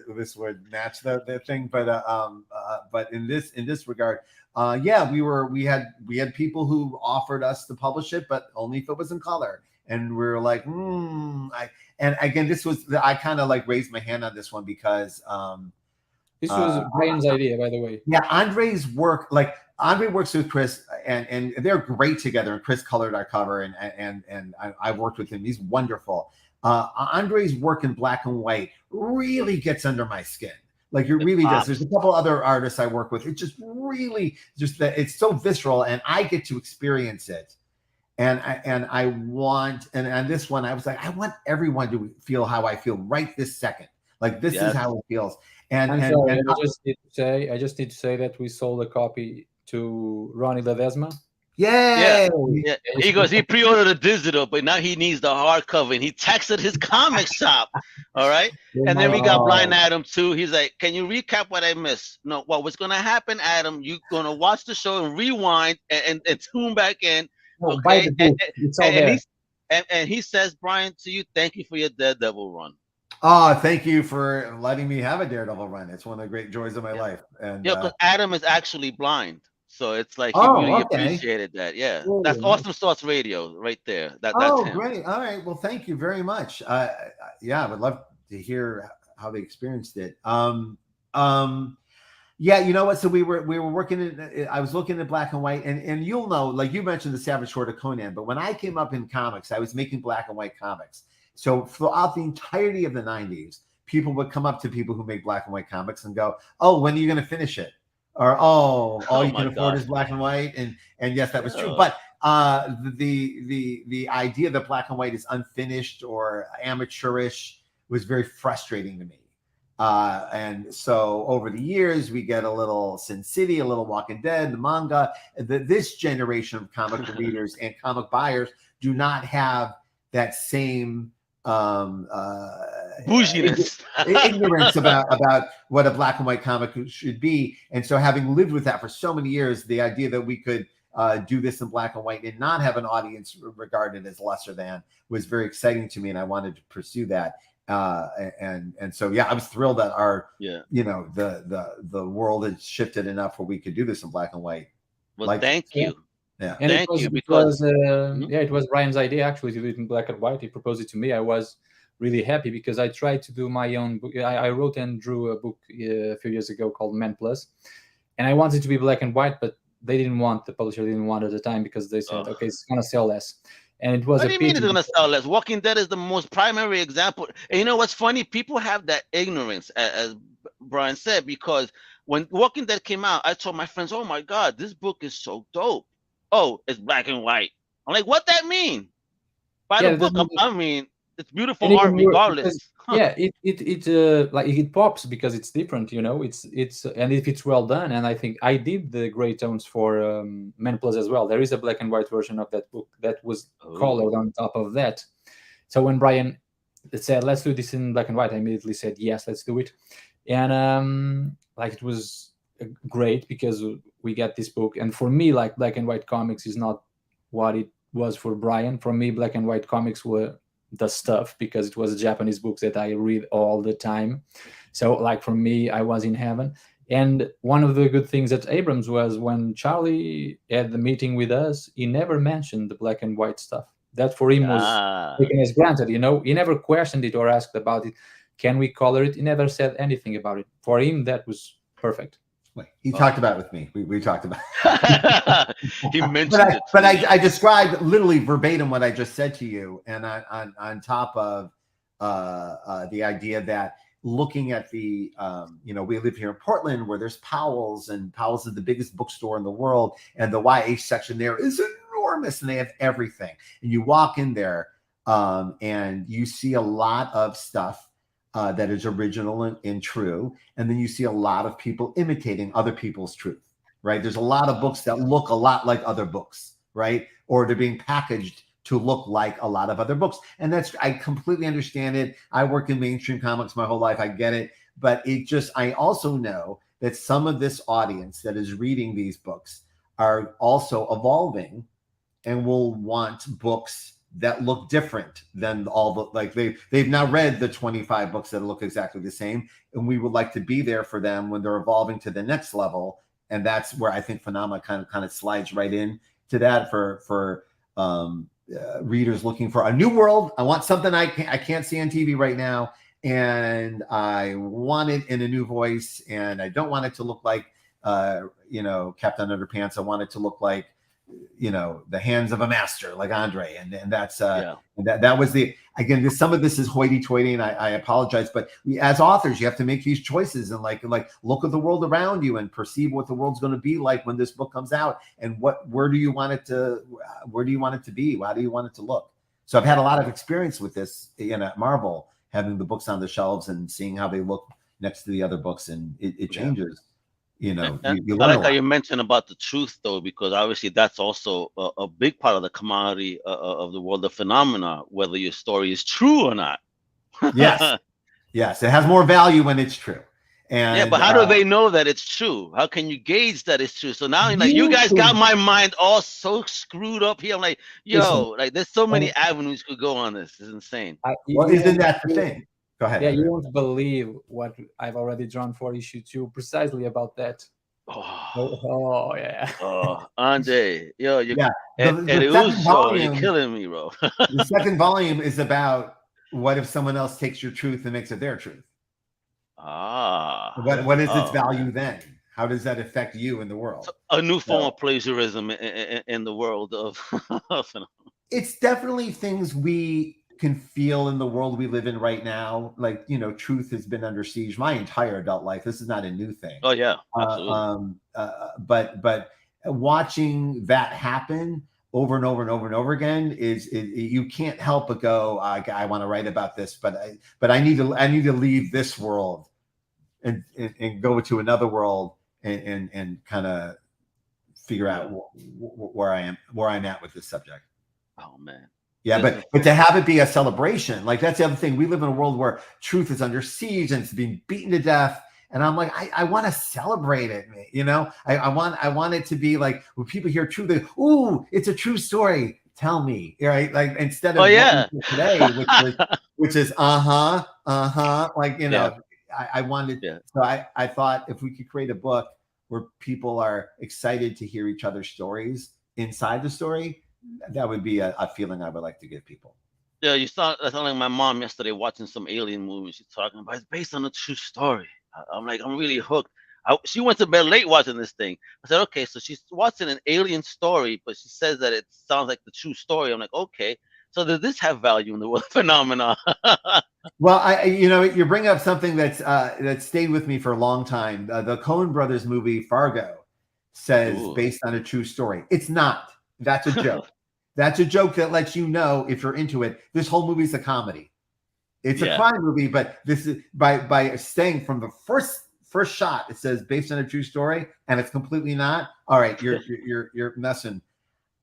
match the thing, but in this regard, we had people who offered us to publish it, but only if it was in color. And we were like, and again, I kind of like raised my hand on this one because this was Brian's idea, by the way. Yeah, Andre's work, like Andre works with Chris, and they're great together. And Chris colored our cover, and I worked with him. He's wonderful. Andre's work in black and white really gets under my skin. Like it really does. There's a couple other artists I work with. It just really that it's so visceral, and I get to experience it. And I want, and this one, I was like, I want everyone to feel how I feel right this second. Like this is how it feels. And I just need to say that we sold a copy to Ronnie Ledesma. Yeah. He goes, he pre-ordered a digital, but now he needs the hardcover, and he texted his comic shop. All right. And then we got Blind Adam too. He's like, can you recap what I missed? No, what's gonna happen, Adam? You're gonna watch the show and rewind and tune back in. Okay, and he says, Brian, to you, thank you for your Daredevil run. Oh, thank you for letting me have a Daredevil run. It's one of the great joys of my life. And because Adam is actually blind, so it's like he really appreciated that. Yeah, that's Awesome Sauce Radio right there. That's him. Great. All right. Well, thank you very much. I would love to hear how they experienced it. Yeah, you know what? So we were working I was looking at black and white, and you'll know, like you mentioned the Savage Sword of Conan, but when I came up in comics, I was making black and white comics. So throughout the entirety of the 90s, people would come up to people who make black and white comics and go, "Oh, when are you going to finish it?" Or all you can afford is black and white. And yes, that was true. But the idea that black and white is unfinished or amateurish was very frustrating to me. And so over the years, we get a little Sin City, a little Walking Dead, the manga. This generation of comic readers and comic buyers do not have that same bouginess, ignorance about what a black and white comic should be. And so having lived with that for so many years, the idea that we could do this in black and white and not have an audience regarded as lesser than was very exciting to me. And I wanted to pursue that. And so I was thrilled that our the world had shifted enough where we could do this in black and white. Well, thank you. Yeah, and it was Brian's idea actually to do it in black and white. He proposed it to me. I was really happy because I tried to do my own book. I wrote and drew a book a few years ago called Man Plus, and I wanted to be black and white, but the publisher didn't want at the time because they said, okay, it's gonna sell less. And it was what do you mean it's gonna sell less? Walking Dead is the most primary example. And you know what's funny? People have that ignorance, as Brian said, because when Walking Dead came out, I told my friends, "Oh my God, this book is so dope." Oh, it's black and white. I'm like, what that mean? By Yeah, the book, I mean, it's beautiful and art even more, regardless. because, yeah, like it pops because it's different, you know. It's and if it's well done, and I think I did the gray tones for Men Plus as well. There is a black and white version of that book that was colored on top of that. So when Brian said, let's do this in black and white, I immediately said, yes, let's do it. And like, it was great because we got this book. And for me, like, black and white comics is not what it was for Brian. For me, black and white comics were the stuff, because it was Japanese books that I read all the time. So like, for me, I was in heaven. And one of the good things at Abrams was when Charlie had the meeting with us, he never mentioned the black and white stuff. That for him was taken as granted, you know. He never questioned it or asked about it. Can we color it? He never said anything about it. For him, that was perfect. He talked about it with me. We talked about it. He mentioned it. But I described literally verbatim what I just said to you. And on top of the idea that looking at the, you know, we live here in Portland where there's Powell's, and Powell's is the biggest bookstore in the world. And the YA section there is enormous, and they have everything. And you walk in there and you see a lot of stuff that is original and true. And then you see a lot of people imitating other people's truth, right? There's a lot of books that look a lot like other books, right? Or they're being packaged to look like a lot of other books. And I completely understand it. I work in mainstream comics my whole life. I get it. But I also know that some of this audience that is reading these books are also evolving and will want books that look different than all the, like, they've now read the 25 books that look exactly the same, and we would like to be there for them when they're evolving to the next level. And that's where I think Phenomena kind of slides right in to that for readers looking for a new world. I want something I can't see on TV right now, and I want it in a new voice, and I don't want it to look like you know, Captain Underpants. I want it to look like, you know, the hands of a master, like Andre, and that's that was again, some of this is hoity-toity, and I apologize, but as authors, you have to make these choices and like look at the world around you and perceive what the world's going to be like when this book comes out, and where do you want it to be? How do you want it to look? So I've had a lot of experience with this, you know, at Marvel, having the books on the shelves and seeing how they look next to the other books, and it changes. You know, you I like how you mentioned about the truth, though, because obviously that's also a big part of the commodity of the world of phenomena, whether your story is true or not. Yes, yes, it has more value when it's true. And yeah, but how do they know that it's true? How can you gauge that it's true? So now, like, you guys got my mind all so screwed up here. I'm like, yo, like, there's so many avenues could go on this. It's insane. Well, isn't that the thing? Go ahead. Yeah, you won't believe what I've already drawn for issue 2 precisely about that. Oh yeah. Oh, Andre, yo, you're killing me, bro. The second volume is about what if someone else takes your truth and makes it their truth. What is its value then? How does that affect you in the world? So a new form of plagiarism in the world of it's definitely things we can feel in the world we live in right now. Like, you know, truth has been under siege my entire adult life. This is not a new thing. Oh yeah, absolutely. But watching that happen over and over and over and over again is you can't help but go, I want to write about this, but I need to leave this world and go to another world and kind of figure out where I'm at with this subject. Oh man. Yeah, but to have it be a celebration, like, that's the other thing. We live in a world where truth is under siege and it's being beaten to death. And I'm like, I want to celebrate it, you know. I want it to be like, when people hear truth, they, ooh, it's a true story. Tell me, right? Like, instead of today, which is like, you know, I wanted. So I thought if we could create a book where people are excited to hear each other's stories inside the story, that would be a feeling I would like to give people. Yeah, you saw. I saw like my mom yesterday watching some alien movie. She's talking about it's based on a true story. I'm like, I'm really hooked. She went to bed late watching this thing. I said, okay, so she's watching an alien story, but she says that it sounds like the true story. I'm like, okay, so does this have value in the world of phenomena? Well, you know, you bring up something that stayed with me for a long time. The Coen Brothers movie Fargo says based on a true story. It's not. That's a joke. That's a joke that lets you know, if you're into it, this whole movie's a comedy. It's a crime movie, but this is by saying from the first shot it says based on a true story, and it's completely not. All right, you're messing.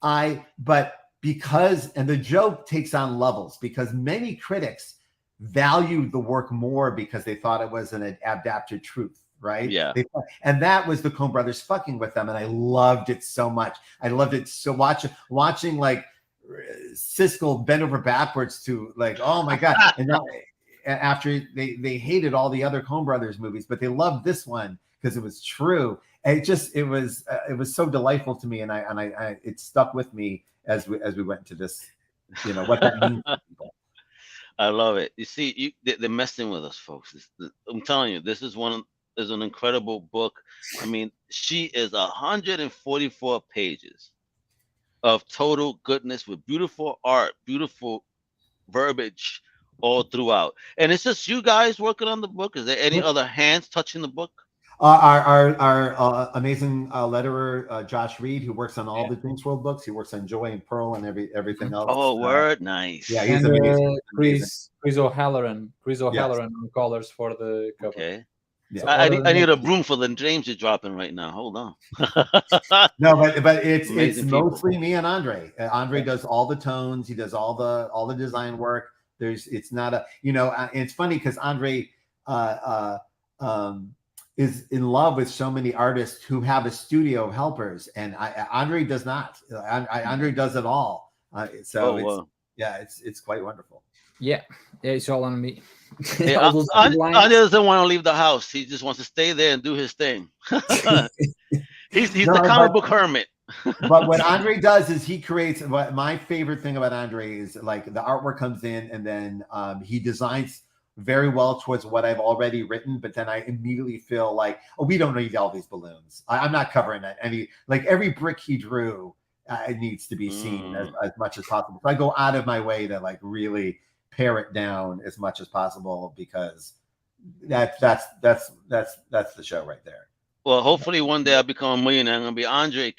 But because, and the joke takes on levels, because many critics valued the work more because they thought it was an adapted truth. Right. Yeah. And that was the Coen brothers fucking with them. And I loved it so much. I loved it so watching like Siskel bend over backwards to like, oh my God. And now, after they hated all the other Coen brothers movies, but they loved this one because it was true. And it was so delightful to me. And I it stuck with me as we went into this, what that means to people. I love it. You see, they're messing with us, folks. I'm telling you, this is an incredible book. I mean, she is 144 pages of total goodness with beautiful art, beautiful verbiage all throughout. And it's just you guys working on the book. Is there any other hands touching the book? Our amazing letterer, Josh Reed, who works on all the Drinks World books. He works on Joy and Pearl and everything else. Oh, word, nice. Yeah, he's amazing. Chris O'Halloran on colors for the cover. Okay. Yeah. I need a broom for the James you're dropping right now. Hold on. No, but it's mostly people. me and Andre. Andre does all the tones. He does all the design work. It's not a it's funny because Andre is in love with so many artists who have a studio of helpers, and Andre does not. Andre does it all. It's quite wonderful. Yeah, it's all on me. Andre doesn't want to leave the house. He just wants to stay there and do his thing. he's the comic book hermit. But what Andre does is he creates. What my favorite thing about Andre is like the artwork comes in, and then he designs very well towards what I've already written, but then I immediately feel like, oh, we don't need all these balloons. I'm not covering that. Every brick he drew, it needs to be seen as much as possible. So I go out of my way to like really pare it down as much as possible, because that's the show right there. Well, hopefully one day I'll become a millionaire. I'm gonna be Andre.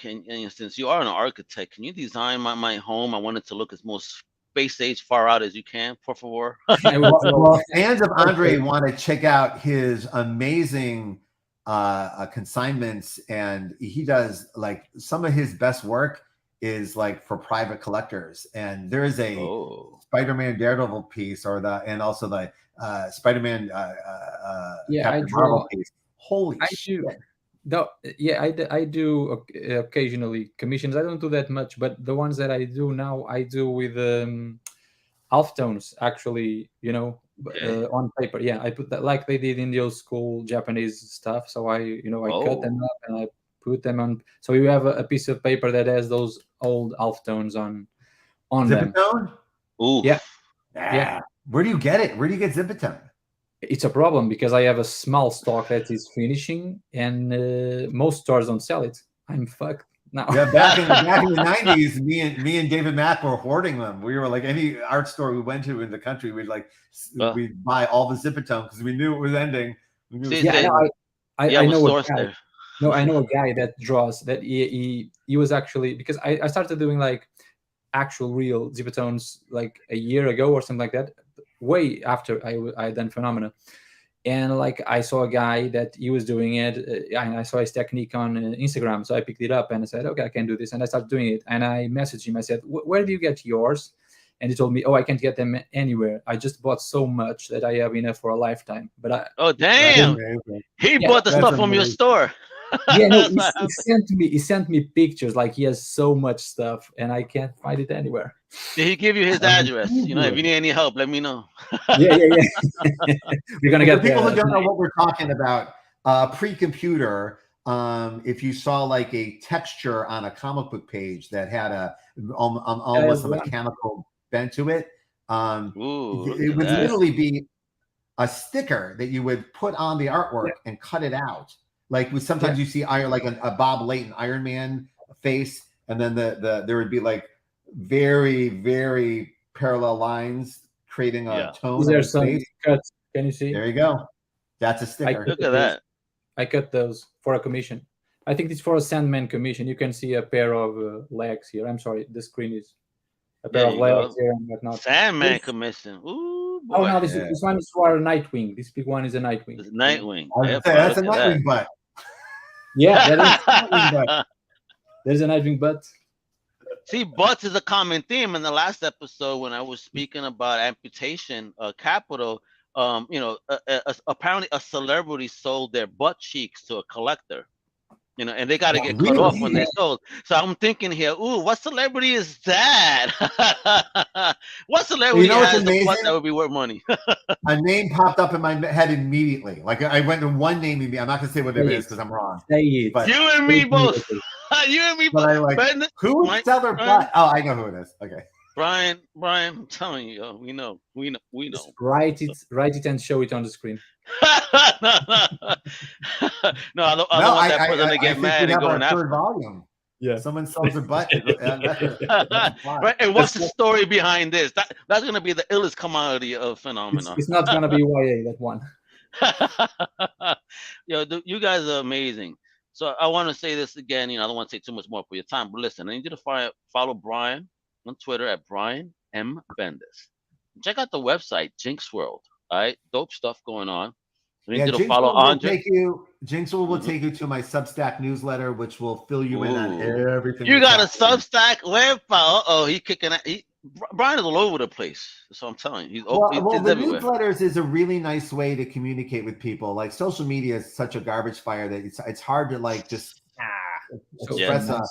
Since you are an architect, can you design my home? I want it to look as most space age far out as you can, por favor. Well, fans of Andre want to check out his amazing consignments, and he does like some of his best work is like for private collectors. And there is a Spider-Man Daredevil piece, and also the Spider-Man Captain Marvel piece. Holy shit! I do occasionally commissions. I don't do that much, but the ones that I do now, I do with halftones, actually, on paper. Yeah, I put that like they did in the old school Japanese stuff. So I cut them up and I put them on. So you have a piece of paper that has those old halftones on them. Zipatone? Ooh. Yeah. Where do you get it? Where do you get Zipatone? It's a problem because I have a small stock that is finishing, and most stores don't sell it. I'm fucked now. Yeah, back in the 90s, me and David Mack were hoarding them. We were like, any art store we went to in the country, we'd buy all the Zipatone because we knew it was ending. I know a guy. No, I know a guy that draws that. He was actually, because I started doing like actual real Zipatones like a year ago or something like that, way after I done Phenomena. And like I saw a guy that he was doing it, and I saw his technique on Instagram, so I picked it up and I said, okay, I can do this, and I started doing it. And I messaged him. I said, where do you get yours? And he told me, oh, I can't get them anywhere. I just bought so much that I have enough for a lifetime. But damn, he bought the stuff from your store. Yeah, no, he sent me pictures. Like he has so much stuff, and I can't find it anywhere. Did he give you his address? If you need any help, let me know. Yeah. We're gonna get people who don't know what we're talking about. Pre-computer, if you saw like a texture on a comic book page that had almost a mechanical bent to it, it would literally be a sticker that you would put on the artwork and cut it out. Like sometimes you see like a Bob Layton Iron Man face, and then there would be like very, very parallel lines creating a tone. Is there some cuts? Can you see? There you go. That's a sticker. Look at that. I cut those for a commission. I think it's for a Sandman commission. You can see a pair of legs here. I'm sorry, the screen is a pair of layers here and whatnot. Sandman commission. Ooh, boy. Oh no, this one is for a Nightwing. This big one is a Nightwing. It's Nightwing. That's a Nightwing butt. Yeah, that is a Nightwing butt. There's a Nightwing butt. See, butts is a common theme in the last episode when I was speaking about amputation capital. Apparently a celebrity sold their butt cheeks to a collector. And they got to get cut off when they're sold. So I'm thinking here, ooh, what celebrity is that? What celebrity has a butt that would be worth money? A name popped up in my head immediately. Like I went to one name. I'm not gonna say what it is because I'm wrong. But you and me both. You and me both. But I like, who would sell their butt? Oh, I know who it is. Okay. Brian, I'm telling you, we know. Just write it and show it on the screen. No, I don't want that person to get mad and go in after. Volume. Yeah, someone sells their butt. Right, and what's the story behind this? That's gonna be the illest commodity of phenomenon. It's not gonna be YA, that one. You guys are amazing. So I want to say this again. I don't want to take too much more for your time, but listen, I need you to follow Brian on Twitter at Brian M Bendis. Check out the website Jinx World. All right, dope stuff going on. I need you to follow Andre. Jinx will take you to my Substack newsletter, which will fill you in on everything. You got a Substack website? He kicking out. Brian is all over the place. So I'm telling you, the everywhere. Newsletters is a really nice way to communicate with people. Like social media is such a garbage fire that it's hard to like just express a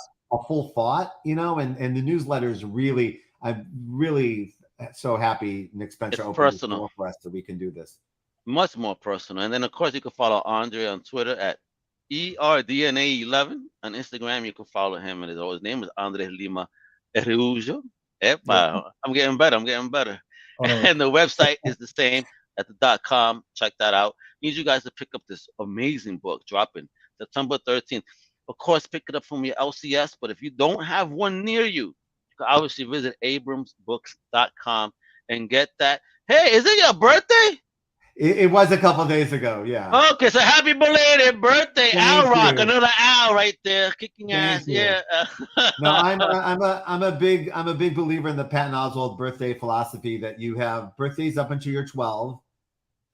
full thought, and the newsletter is really, I'm really so happy Nick Spencer opened the door for us so we can do this. Much more personal. And then of course you can follow Andre on Twitter at ERDNA11. On Instagram you can follow him, and his name is Andre Lima Araujo. I'm getting better. Oh, and the website is the same at the .com. Check that out. Need you guys to pick up this amazing book dropping September 13th. Of course, pick it up from your LCS, but if you don't have one near you, you can obviously visit abramsbooks.com and get that. Hey, is it your birthday? It was a couple days ago, yeah. Okay, so happy belated birthday, Al Rock, another Al right there, kicking ass. Yeah. No, I'm a big believer in the Patton Oswalt birthday philosophy that you have birthdays up until you're 12,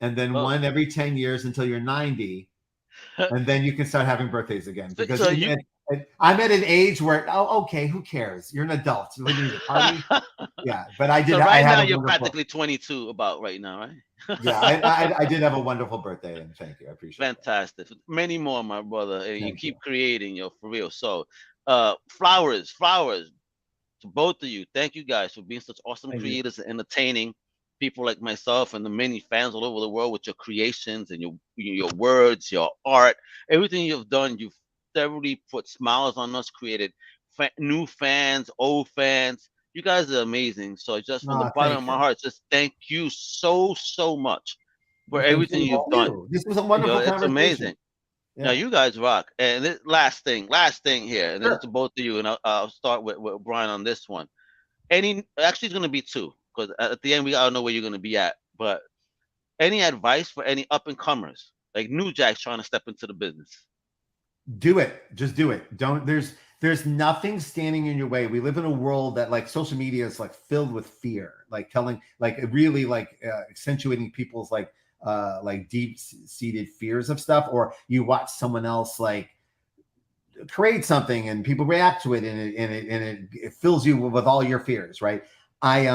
and then one every 10 years until you're 90, and then you can start having birthdays again. Because I'm at an age where okay, who cares? You're an adult. You need a party. Yeah, but I did. So right now you're practically 22 about right now, right? Yeah, I did have a wonderful birthday, and thank you. I appreciate it. Fantastic. Many more, my brother. And you keep creating, for real. So flowers to both of you. Thank you guys for being such awesome creators and entertaining people like myself and the many fans all over the world with your creations and your words, your art, everything you've done. You've thoroughly put smiles on us, created new fans, old fans. You guys are amazing. So just from the bottom of my heart, just thank you so much for everything you've done. This was a wonderful conversation. It's amazing. Yeah. Now you guys rock. And this last thing here, and then to both of you, and I'll start with Brian on this one. Actually, it's going to be two, because at the end we gotta know where you're going to be at. But any advice for any up and comers, like new jacks trying to step into the business? Do it. Just do it. There's nothing standing in your way. We live in a world that like social media is like filled with fear, like really accentuating people's like deep-seated fears of stuff. Or you watch someone else like create something and people react to it, and it fills you with all your fears, right? I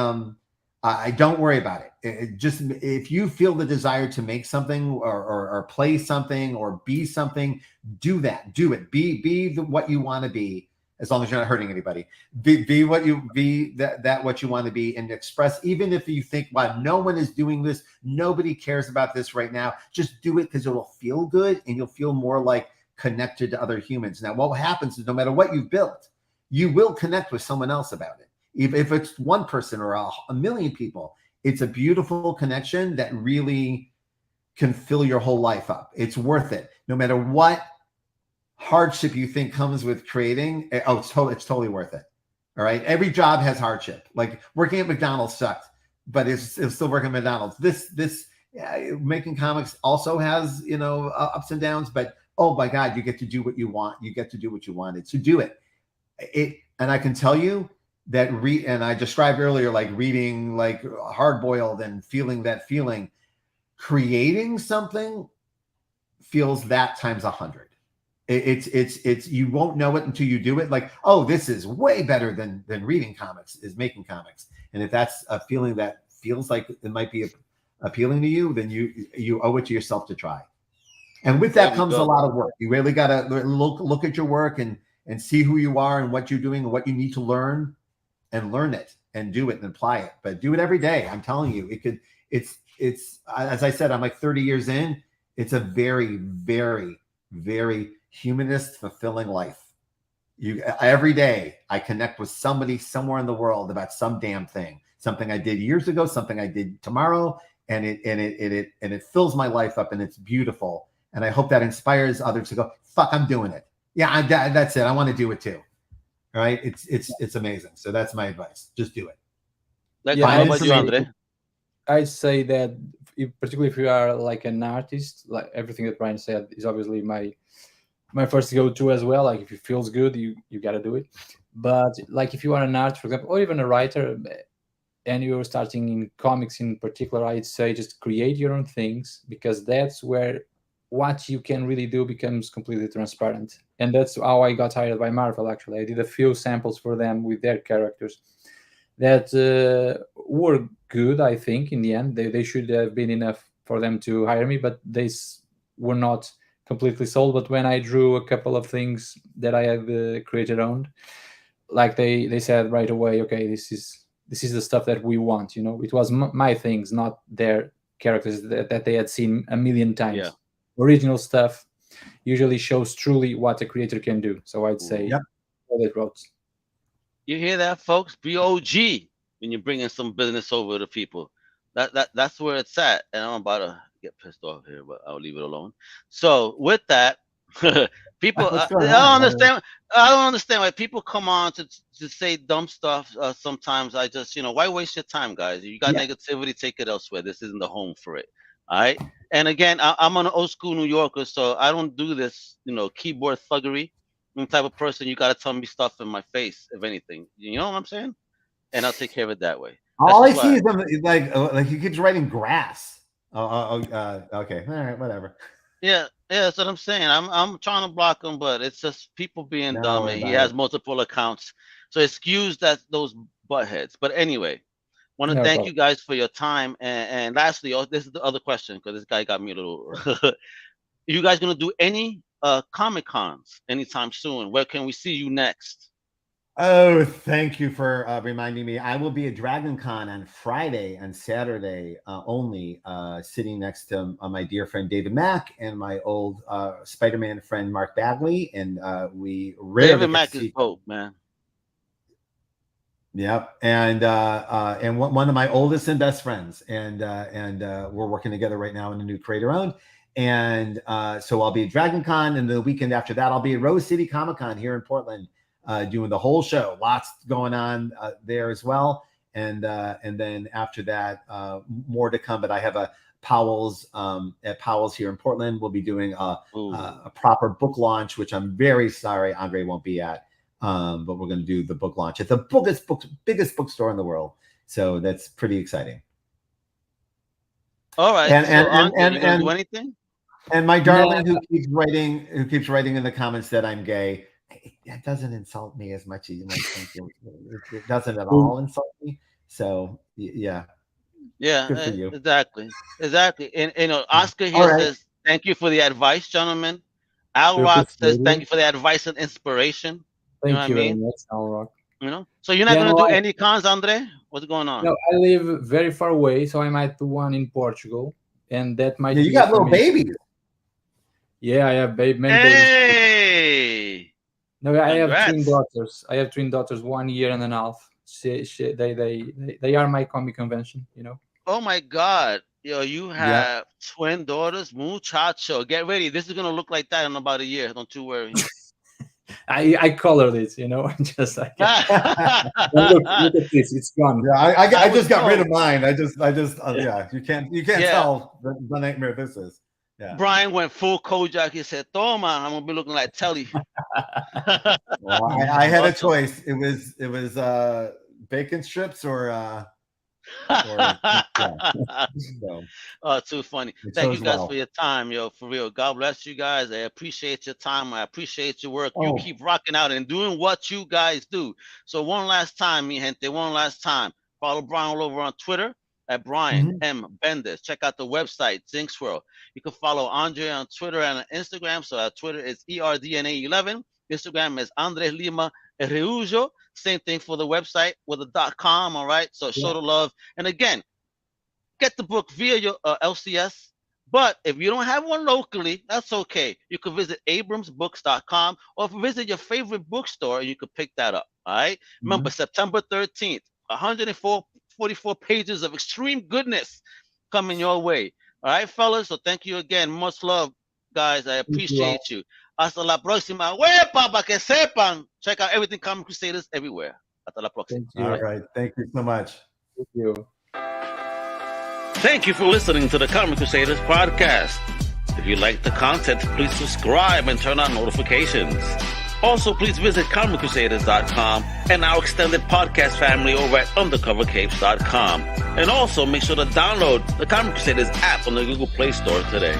don't worry about it. Just if you feel the desire to make something or play something or be something, do that. Do it. Be what you want to be, as long as you're not hurting anybody. Be what you what you want to be, and express. Even if you think, wow, no one is doing this, nobody cares about this right now. Just do it because it'll feel good and you'll feel more like connected to other humans. Now, what happens is no matter what you've built, you will connect with someone else about it. If it's one person or a million people, it's a beautiful connection that really can fill your whole life up. It's worth it. No matter what hardship you think comes with creating, it's totally worth it. All right. Every job has hardship. Like working at McDonald's sucked, but it's still working at McDonald's. This making comics also has, ups and downs, but oh my God, you get to do what you want. You get to do what you wanted. So do it. And I can tell you, that read, and I described earlier, like reading like Hard Boiled and feeling that feeling. Creating something feels that times 100. It's you won't know it until you do it. Like, oh, this is way better than reading comics, is making comics. And if that's a feeling that feels like it might be appealing to you, then you owe it to yourself to try. And with that comes a lot of work. You really got to look at your work and see who you are and what you're doing and what you need to learn, and learn it and do it and apply it. But do it every day. I'm telling you, it's as I said, I'm like 30 years in. It's a very, very, very humanist, fulfilling life. Every day I connect with somebody somewhere in the world about some damn thing, something I did years ago, something I did tomorrow, and it fills my life up, and it's beautiful. And I hope that inspires others to go, fuck, I'm doing it. Yeah, that's it. I want to do it too. All right, it's amazing. So that's my advice. Just do it. How about you, Andre? I'd say that particularly if you are like an artist, like everything that Brian said is obviously my first go-to as well. Like if it feels good, you got to do it. But like if you are an artist, for example, or even a writer, and you're starting in comics in particular, I'd say just create your own things, because that's where what you can really do becomes completely transparent. And that's how I got hired by Marvel, actually. I did a few samples for them with their characters that were good, I think, in the end. They should have been enough for them to hire me, but they were not completely sold. But when I drew a couple of things that I had created owned, like they said right away, okay, this is the stuff that we want. It was my things, not their characters that they had seen a million times. Yeah. Original stuff usually shows truly what a creator can do. So I'd say, all they wrote. You hear that, folks? Be OG when you're bringing some business over to people. That's where it's at. And I'm about to get pissed off here, but I'll leave it alone. So with that, people, I don't understand why people come on to say dumb stuff. Sometimes I just, why waste your time, guys? You got negativity, take it elsewhere. This isn't the home for it. All right. And again, I'm an old school New Yorker, so I don't do this, keyboard thuggery. I'm the type of person you got to tell me stuff in my face, if anything. You know what I'm saying? And I'll take care of it that way. All I see is like he keeps writing grass. Okay. All right. Whatever. Yeah. That's what I'm saying. I'm trying to block him, but it's just people being dumb, and he has multiple accounts. So excuse those buttheads. But anyway, want to thank you guys for your time. And lastly, this is the other question, because this guy got me a little. You guys gonna do any Comic Cons anytime soon? Where can we see you next? Oh, thank you for reminding me. I will be at Dragon Con on Friday and Saturday only, sitting next to my dear friend David Mack and my old Spider-Man friend Mark Bagley, and we rarely David Mack is dope, man. Yep, and one of my oldest and best friends, and we're working together right now in a new creator owned, and so I'll be at Dragon Con, and the weekend after that I'll be at Rose City Comic Con here in Portland, doing the whole show. Lots going on there as well, and then after that more to come. But I have a Powell's at Powell's here in Portland. We'll be doing a proper book launch, which I'm very sorry Andre won't be at. But we're going to do the book launch at the biggest bookstore in the world. So that's pretty exciting. All right. And do anything? And my darling who keeps writing in the comments that I'm gay, that doesn't insult me as much as you might think. It doesn't at all insult me. So yeah. Yeah, good for you. Exactly. And Oscar here says, thank you for the advice, gentlemen. Al Rock says, thank you for the advice and inspiration. Thank you very much, Al Rock. So you're not going to do any cons, Andre? What's going on? No, I live very far away, so I might do one in Portugal, and that might. You got little babies. Yeah, I have many babies. No, I have twin daughters. I have twin daughters, 1 year and a half. They are my comic convention. Oh my God. Yo, you have twin daughters, muchacho. Get ready. This is gonna look like that in about a year. Don't you worry. I colored it, just like look at this, it's gone. Yeah, I just got rid of mine. I just you can't tell the nightmare this is. Yeah. Brian went full Kojak. He said, "Toma, I'm gonna be looking like Telly." Well, I had a choice. It was bacon strips or yeah. So, oh, too funny. Thank you guys for your time, yo. For real. God bless you guys. I appreciate your time. I appreciate your work. You keep rocking out and doing what you guys do. So one last time, mi gente, one last time. Follow Brian all over on Twitter at Brian M Bendis. Check out the website, Zinc Swirl. You can follow Andre on Twitter and on Instagram. So Twitter is ERDNA11. Instagram is Andre Lima Araujo. Same thing for the website with a .com. All right. So show the love. And again, get the book via your LCS. But if you don't have one locally, that's okay. You can visit abramsbooks.com or visit your favorite bookstore and you can pick that up. All right. Remember, September 13th, 144 pages of extreme goodness coming your way. All right, fellas. So thank you again. Much love, guys. I appreciate you. Hasta la próxima. ¡Huepa! Pa que sepan. Check out everything Comic Crusaders everywhere. Hasta la próxima. All right. Thank you so much. Thank you. Thank you for listening to the Comic Crusaders podcast. If you like the content, please subscribe and turn on notifications. Also, please visit comiccrusaders.shop and our extended podcast family over at undercovercapes.com. And also make sure to download the Comic Crusaders app on the Google Play Store today.